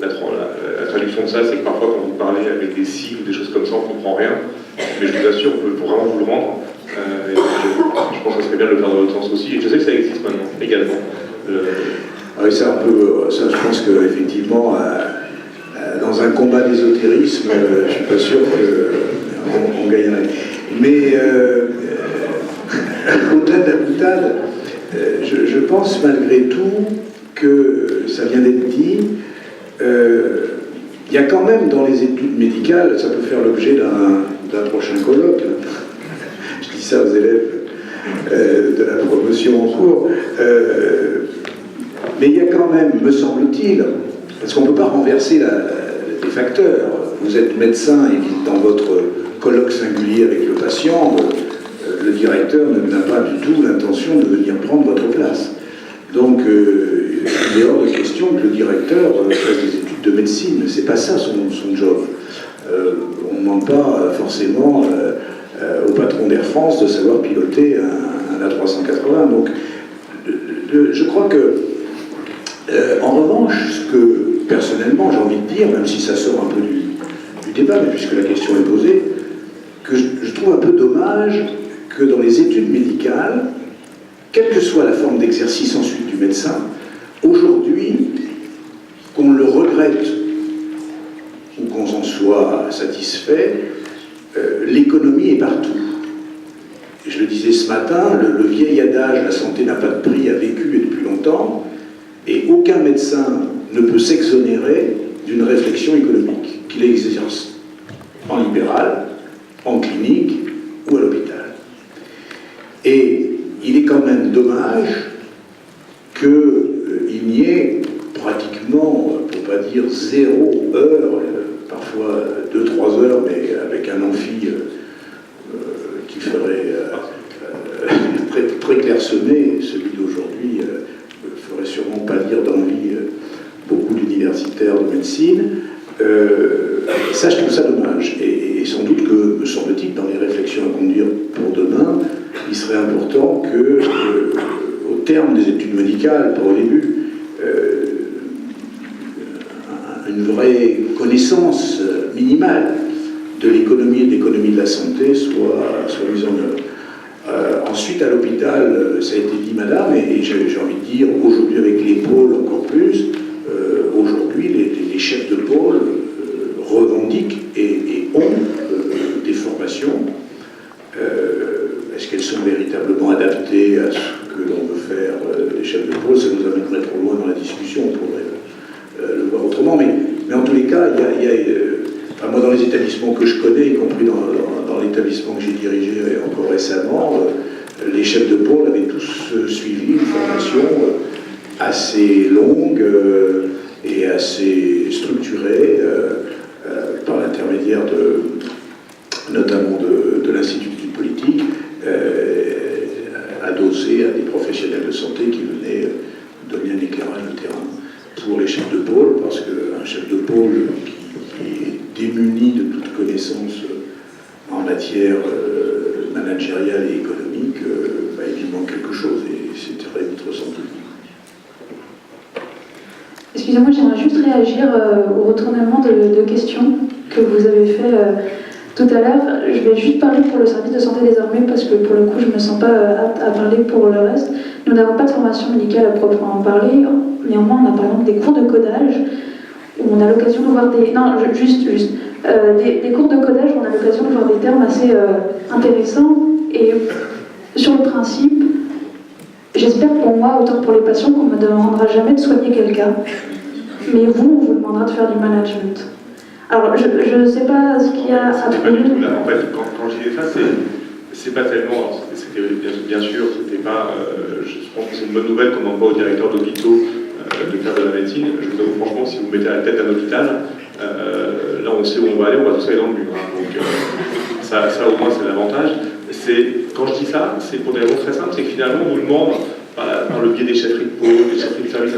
la traduction de ça, c'est que parfois quand vous parlez avec des sigles ou des choses comme ça, on ne comprend rien. Mais je vous assure, on peut vraiment vous le rendre. Et je pense que ça serait bien de le faire dans l'autre sens aussi. Et je sais que ça existe maintenant, également. Oui, c'est un peu. Ça, je pense qu'effectivement, dans un combat d'ésotérisme, je ne suis pas sûr qu'on gagnerait. Mais au-delà de la boutade, je pense malgré tout que ça vient d'être dit. Il y a quand même dans les études médicales, ça peut faire l'objet d'un prochain colloque. Je dis ça aux élèves de la promotion en cours. Mais il y a quand même, me semble-t-il, parce qu'on ne peut pas renverser les facteurs. Vous êtes médecin et dans votre colloque singulier avec le patient, le directeur n'a pas du tout l'intention de venir prendre votre place. Donc, il est hors de question que le directeur fasse des études de médecine. C'est pas ça son job. On ne demande pas forcément au patron d'Air France de savoir piloter un A380. Donc, je crois que, en revanche, ce que personnellement j'ai envie de dire, même si ça sort un peu du débat, mais puisque la question est posée, que je trouve un peu dommage que dans les études médicales, quelle que soit la forme d'exercice ensuite du médecin, aujourd'hui, qu'on le regrette ou qu'on en soit satisfait, l'économie est partout. Et je le disais ce matin, le vieil adage « la santé n'a pas de prix » a vécu et depuis longtemps, et aucun médecin ne peut s'exonérer d'une réflexion économique, qu'il exerce en libéral, en clinique ou à l'hôpital. Et il est quand même dommage qu'il n'y ait pratiquement, pour ne pas dire 0 heure, parfois 2-3 heures, mais avec un amphi qui ferait très clairsemé, celui d'aujourd'hui ferait sûrement pas lire d'envie beaucoup d'universitaires de médecine. Ça, je trouve ça dommage. Et sans doute que, me semble-t-il, dans les réflexions à conduire pour demain, il serait important que, au terme des études médicales, pas au début, une vraie connaissance minimale de l'économie et de l'économie de la santé soit mise en œuvre. Ensuite, à l'hôpital, ça a été dit, madame, et j'ai envie de dire, aujourd'hui avec les pôles encore plus, aujourd'hui, les chefs de pôle revendiquent et ont des formations. Est-ce qu'elles sont véritablement adaptées à ce que l'on veut faire les chefs de pôle? Ça nous amènerait trop loin dans la discussion, on pourrait le voir autrement. Mais en tous les cas, enfin, moi, dans les établissements que je connais, y compris dans l'établissement que j'ai dirigé encore récemment, les chefs de pôle avaient tous suivi une formation assez longue et assez structurée par l'intermédiaire notamment de l'Institut d'études politiques, adossé à des professionnels de santé qui venaient donner un éclairage de terrain pour les chefs de pôle, parce qu'un chef de pôle qui est démuni de toute connaissance en matière managériale et économique, il lui manque quelque chose, et c'est très vite ressenti. Excusez-moi, j'aimerais juste réagir au retournement de questions que vous avez fait tout à l'heure. Je vais juste parler pour le service de santé des armées parce que pour le coup, je ne me sens pas apte à parler pour le reste. Nous n'avons pas de formation médicale à proprement parler. Néanmoins, on a par exemple des cours de codage où on a l'occasion de voir des... Non, des cours de codage où on a l'occasion de voir des termes assez intéressants. Et sur le principe, j'espère pour moi, autant pour les patients, qu'on ne me demandera jamais de soigner quelqu'un. Mais vous, on vous demandera de faire du management. Alors, je ne sais pas ce qu'il y a à trouver. En fait, quand je disais ça, c'est pas tellement... C'était, bien sûr, c'était pas... je pense que c'est une bonne nouvelle qu'on envoie aux directeurs d'hôpitaux de faire de la médecine. Je vous avoue franchement, si vous mettez à la tête d'un hôpital, là on sait où on va aller, on va tous aller dans le mur. Hein. Donc ça au moins c'est l'avantage. Quand je dis ça, c'est pour des raisons très simples, c'est que finalement on nous demande, par le biais des chefferies de pôle, des chefferies de service,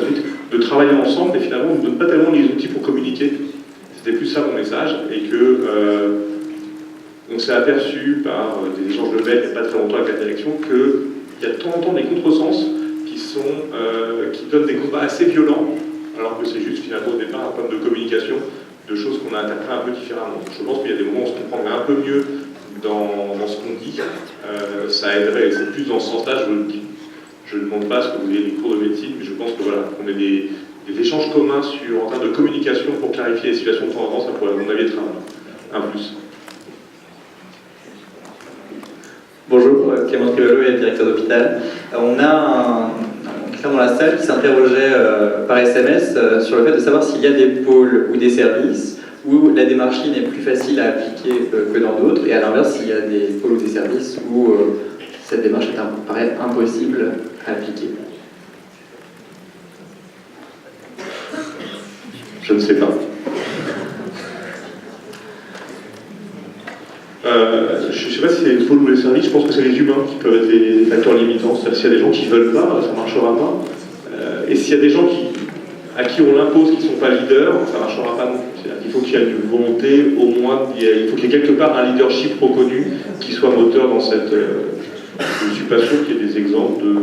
de travailler ensemble, et finalement on ne nous donne pas tellement les outils pour communiquer. C'était plus ça mon message, et que on s'est aperçu par des échanges de mails il n'y a pas très longtemps avec la direction qu'il y a de temps en temps des contresens qui donnent des combats assez violents, alors que c'est juste finalement au départ un problème de communication, de choses qu'on a interprétées un peu différemment. Je pense qu'il y a des moments où on se comprendrait un peu mieux dans ce qu'on dit, ça aiderait, c'est plus dans ce sens-là, je vous le dis. Je ne demande pas ce que vous ayez des cours de médecine, mais je pense que voilà, qu'on ait des échanges communs en termes de communication pour clarifier les situations de temps en temps, ça pourrait à mon avis être un plus. Bonjour, Clément Trivalo et directeur d'hôpital. On a quelqu'un dans la salle qui s'interrogeait par SMS sur le fait de savoir s'il y a des pôles ou des services où la démarche ligne est plus facile à appliquer que dans d'autres, et à l'inverse, s'il y a des pôles ou des services où cette démarche paraît impossible à appliquer. Je ne sais pas. Je ne sais pas si c'est les pôles ou les services, je pense que c'est les humains qui peuvent être les facteurs limitants. C'est-à-dire s'il y a des gens qui ne veulent pas, ça ne marchera pas. Et s'il y a des gens à qui on l'impose, qui ne sont pas leaders, ça ne marchera pas non plus. C'est-à-dire qu'il faut qu'il y ait une volonté, au moins, il faut qu'il y ait quelque part un leadership reconnu qui soit moteur dans cette... je ne suis pas sûr qu'il y ait des exemples de...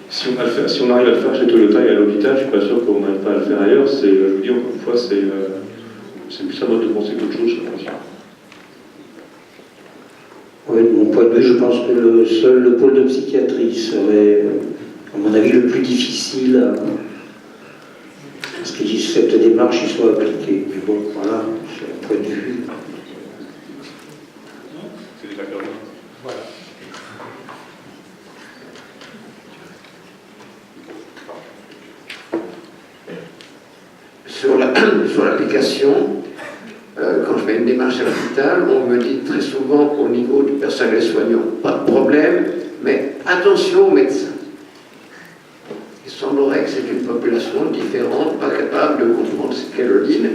Si on arrive à le faire chez Toyota et à l'hôpital, je ne suis pas sûr qu'on n'arrive pas à le faire ailleurs. Je vous dis encore une fois, c'est plus un mode de pensée qu'autre chose, j'ai l'impression. Oui, de mon point de vue, je pense que le pôle de psychiatrie serait, à mon avis, le plus difficile à ce que cette démarche y soit appliquée. Mais bon, voilà, c'est un point de vue. C'est des facteurs. Voilà. Sur l'application, quand je fais une démarche à l'hôpital, on me dit très souvent qu'au niveau du personnel soignant, pas de problème, mais attention aux médecins. Il semblerait que c'est une population différente, pas capable de comprendre ce qu'est le LIN,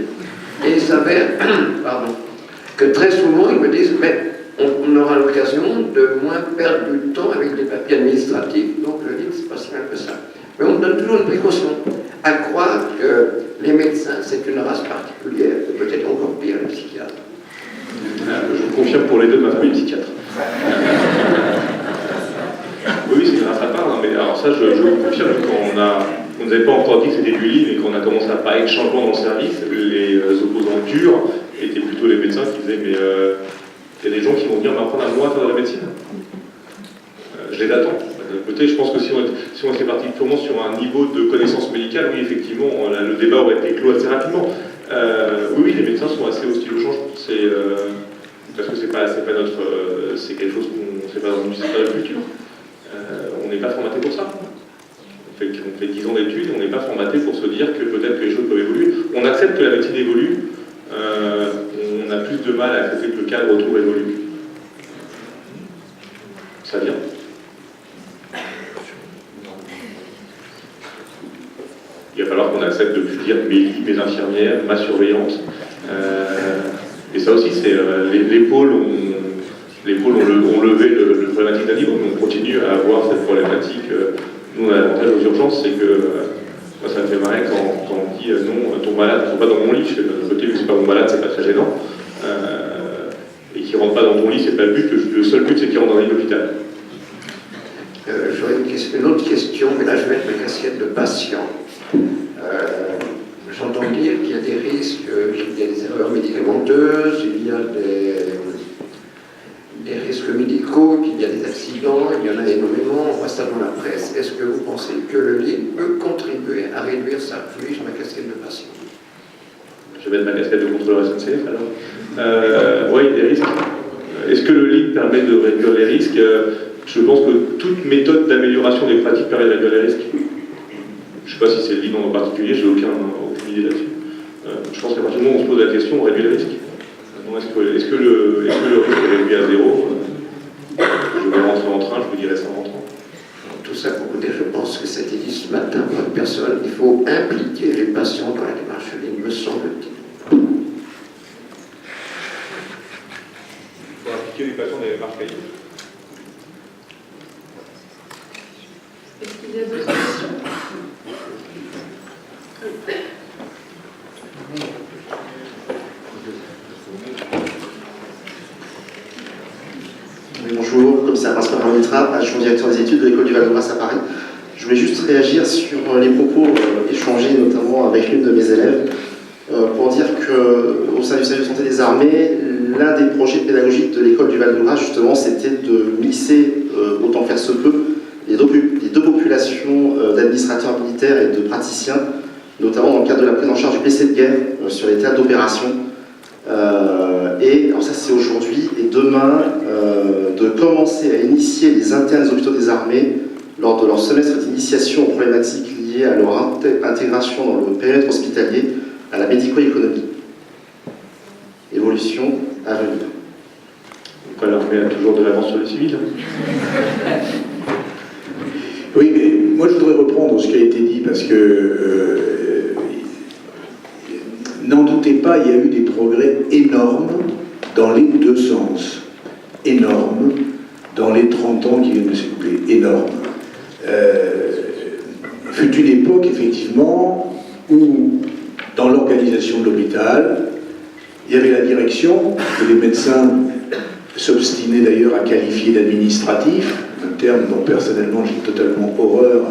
et il s'avère que très souvent ils me disent mais on aura l'occasion de moins perdre du temps avec des papiers administratifs, donc le LIN c'est pas si mal que ça. Mais on donne toujours une précaution, à croire que les médecins, c'est une race particulière, peut-être encore pire les psychiatres. Je vous confirme pour les deux, ma famille est psychiatre. Oui, c'est une race à part, hein, mais alors ça, je vous confirme, quand on nous avait pas encore dit que c'était du LIN et qu'on a commencé à parler de changement dans le service, les opposants durs étaient plutôt les médecins qui disaient mais il y a des gens qui vont venir m'apprendre à moi à faire de la médecine. Je les attends. Peut-être, je pense que si on était parti purement sur un niveau de connaissance médicale, oui, effectivement, le débat aurait été clos assez rapidement. Oui, les médecins sont assez hostiles au changement. Parce que c'est notre, c'est quelque chose c'est pas dans la culture. On n'est pas formaté pour ça. On fait 10 ans d'études, on n'est pas formaté pour se dire que peut-être que les choses peuvent évoluer. On accepte que la médecine évolue, on a plus de mal à accepter que le cadre autour évolue. Ça vient. Il va falloir qu'on accepte de plus dire mes infirmières, ma surveillance. Et ça aussi, c'est les pôles ont levé le problématique d'un niveau, mais on continue à avoir cette problématique. Nous, on a l'avantage aux urgences, c'est que moi, ça me fait marrer quand on dit non, ton malade ne rentre pas dans mon lit. Je fais de l'autre côté, c'est pas mon malade, c'est pas très gênant. Et qui ne rentre pas dans ton lit, c'est pas le but. Le seul but, c'est qu'il rentre dans l'hôpital. J'aurais une autre question, mais là je vais mettre ma casquette de patient. J'entends dire qu'il y a des risques, qu'il y a des erreurs médicamenteuses, il y a des risques médicaux, qu'il y a des accidents, il y en a énormément, on voit ça dans la presse. Est-ce que vous pensez que le LIN peut contribuer à réduire ça? Je vais ma casquette de patient. Je vais mettre ma casquette de contrôleur SNCF alors. Oui, des risques. Est-ce que le LIN permet de réduire les risques? Je pense que toute méthode d'amélioration des pratiques permet de réduire les risques. Je ne sais pas si c'est le LIN en particulier, j'ai aucune idée là-dessus. Je pense qu'à partir du moment où on se pose la question, on réduit les risques. Est-ce que le risque est réduit à zéro? Je vais rentrer en train, je vous dirai ça en rentrant. Tout ça pour vous dire, je pense que c'était dit ce matin par une personne, il faut impliquer les patients dans la démarche LIN, me semble-t-il. Il faut impliquer les patients dans la démarche LIN. S'il y a d'autres questions. Oui, bonjour, commissaire Pascal Mitra, adjoint directeur des études de l'école du Val-de-Grâce à Paris. Je voulais juste réagir sur les propos échangés notamment avec l'une de mes élèves pour dire qu'au sein du service de santé des armées, l'un des projets pédagogiques de l'école du Val-de-Grâce, justement, c'était de lisser, autant faire se peut, les deux populations d'administrateurs militaires et de praticiens, notamment dans le cadre de la prise en charge du blessé de guerre sur les théâtres d'opération. Et alors ça c'est aujourd'hui et demain de commencer à initier les internes des hôpitaux des armées lors de leur semestre d'initiation aux problématiques liées à leur intégration dans le périmètre hospitalier à la médico-économie. Évolution à venir. Donc l'armée a toujours de l'avance sur les civils. Oui, mais moi je voudrais reprendre ce qui a été dit parce que n'en doutez pas, il y a eu des progrès énormes dans les deux sens. Énormes dans les 30 ans qui viennent de s'écouler. Énormes. Fut une époque, effectivement, où, dans l'organisation de l'hôpital, il y avait la direction, que les médecins s'obstinaient d'ailleurs à qualifier d'administratif, un terme dont personnellement j'ai totalement horreur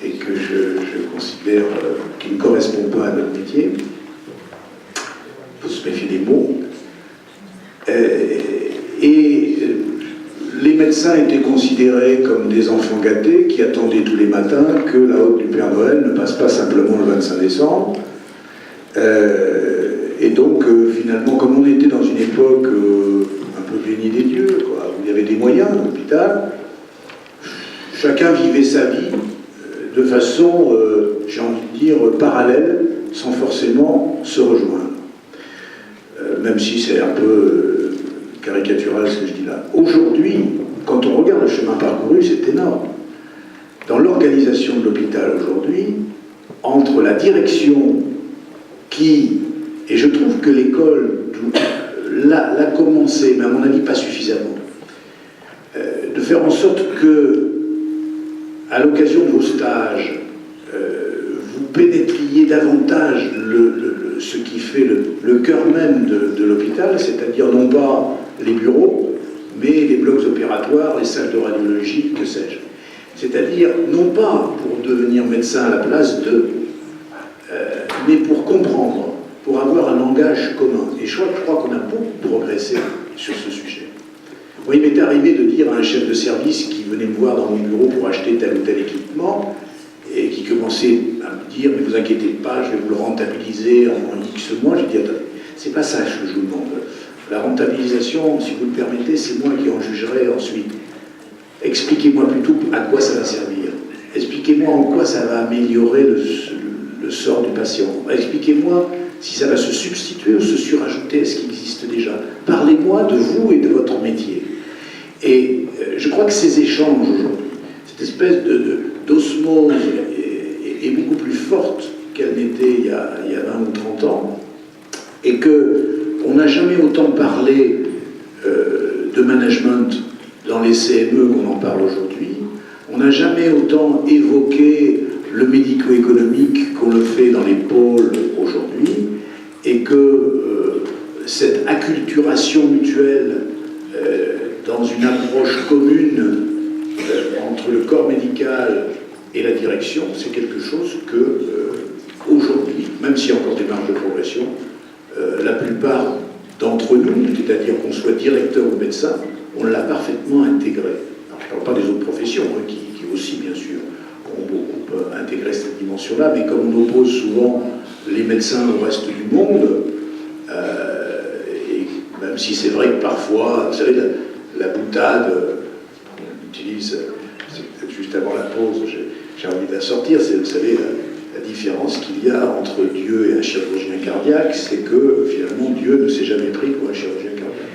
et que je considère qui ne correspond pas à notre métier. Il faut se méfier des mots. Et les médecins étaient considérés comme des enfants gâtés qui attendaient tous les matins que la hotte du Père Noël ne passe pas simplement le 25 décembre. Et donc, finalement, comme on était dans une époque un peu bénie des dieux, quoi, où il y avait des moyens à l'hôpital, chacun vivait sa vie de façon, j'ai envie de dire, parallèle, sans forcément se rejoindre. Même si c'est un peu caricatural ce que je dis là. Aujourd'hui, quand on regarde le chemin parcouru, c'est énorme. Dans l'organisation de l'hôpital aujourd'hui, entre la direction qui, et je trouve que l'école l'a commencé, mais à mon avis pas suffisamment, de faire en sorte que, à l'occasion de vos stages, vous pénétriez davantage ce qui fait le cœur même de l'hôpital, c'est-à-dire non pas les bureaux, mais les blocs opératoires, les salles de radiologie, que sais-je. C'est-à-dire, non pas pour devenir médecin à la place d'eux, mais pour comprendre, pour avoir un langage commun. Et je crois qu'on a beaucoup progressé sur ce sujet. Moi, il m'est arrivé de dire à un chef de service qui venait me voir dans mon bureau pour acheter tel ou tel équipement, et qui commençait à me dire, mais vous inquiétez pas, je vais vous le rentabiliser en X mois. J'ai dit, attendez, c'est pas ça que je vous demande. La rentabilisation, si vous le permettez, c'est moi qui en jugerai ensuite. Expliquez-moi plutôt à quoi ça va servir. Expliquez-moi en quoi ça va améliorer le sort du patient. Expliquez-moi si ça va se substituer ou se surajouter à ce qui existe déjà. Parlez-moi de vous et de votre métier. Et je crois que ces échanges aujourd'hui, cette espèce d'osmose est beaucoup plus forte qu'elle n'était il y a 20 ou 30 ans, et qu'on n'a jamais autant parlé de management dans les CME qu'on en parle aujourd'hui. On n'a jamais autant évoqué le médico-économique qu'on le fait dans les pôles aujourd'hui, et que cette acculturation mutuelle dans une approche commune entre le corps médical et la direction, c'est quelque chose que, aujourd'hui, même s'il y a encore des marges de progression, la plupart d'entre nous, c'est-à-dire qu'on soit directeur ou médecin, on l'a parfaitement intégré. Alors, je ne parle pas des autres professions, hein, qui aussi, bien sûr, ont beaucoup intégré cette dimension-là, mais comme on oppose souvent les médecins au reste du monde, et même si c'est vrai que parfois, vous savez, la boutade qu'on utilise, juste avant la pause, j'ai envie de la sortir, c'est, vous savez, la différence qu'il y a entre Dieu et un chirurgien cardiaque, c'est que finalement Dieu ne s'est jamais pris pour un chirurgien cardiaque.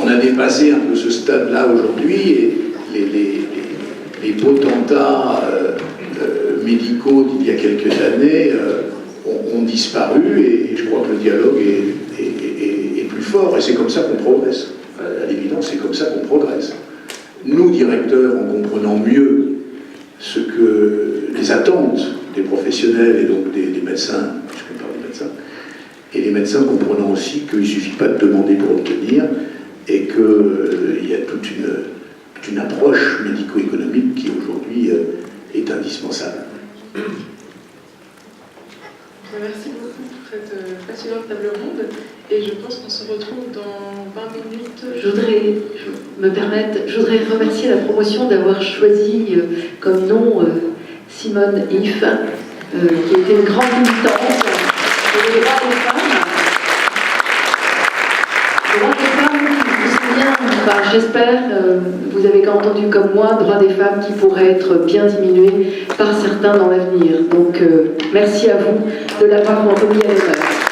On a dépassé un peu ce stade-là aujourd'hui, et les potentats médicaux d'il y a quelques années ont disparu, et je crois que le dialogue est plus fort, et c'est comme ça qu'on progresse. À l'évidence, c'est comme ça qu'on progresse. nous, directeurs, en comprenant mieux ce que les attentes des professionnels et donc des médecins, puisqu'on parle des médecins, et les médecins comprenant aussi qu'il ne suffit pas de demander pour obtenir et qu'il y a toute une approche médico-économique qui aujourd'hui est indispensable. Merci beaucoup pour cette passionnante table ronde et je pense qu'on se retrouve dans 20 minutes. Je voudrais remercier la promotion d'avoir choisi comme nom Simone If, qui était une grande militante pour les droits des femmes. Les droits des femmes, je me souviens, j'espère, vous avez entendu comme moi, droits des femmes qui pourraient être bien diminués par certains dans l'avenir. Donc merci à vous de l'avoir remis à l'honneur.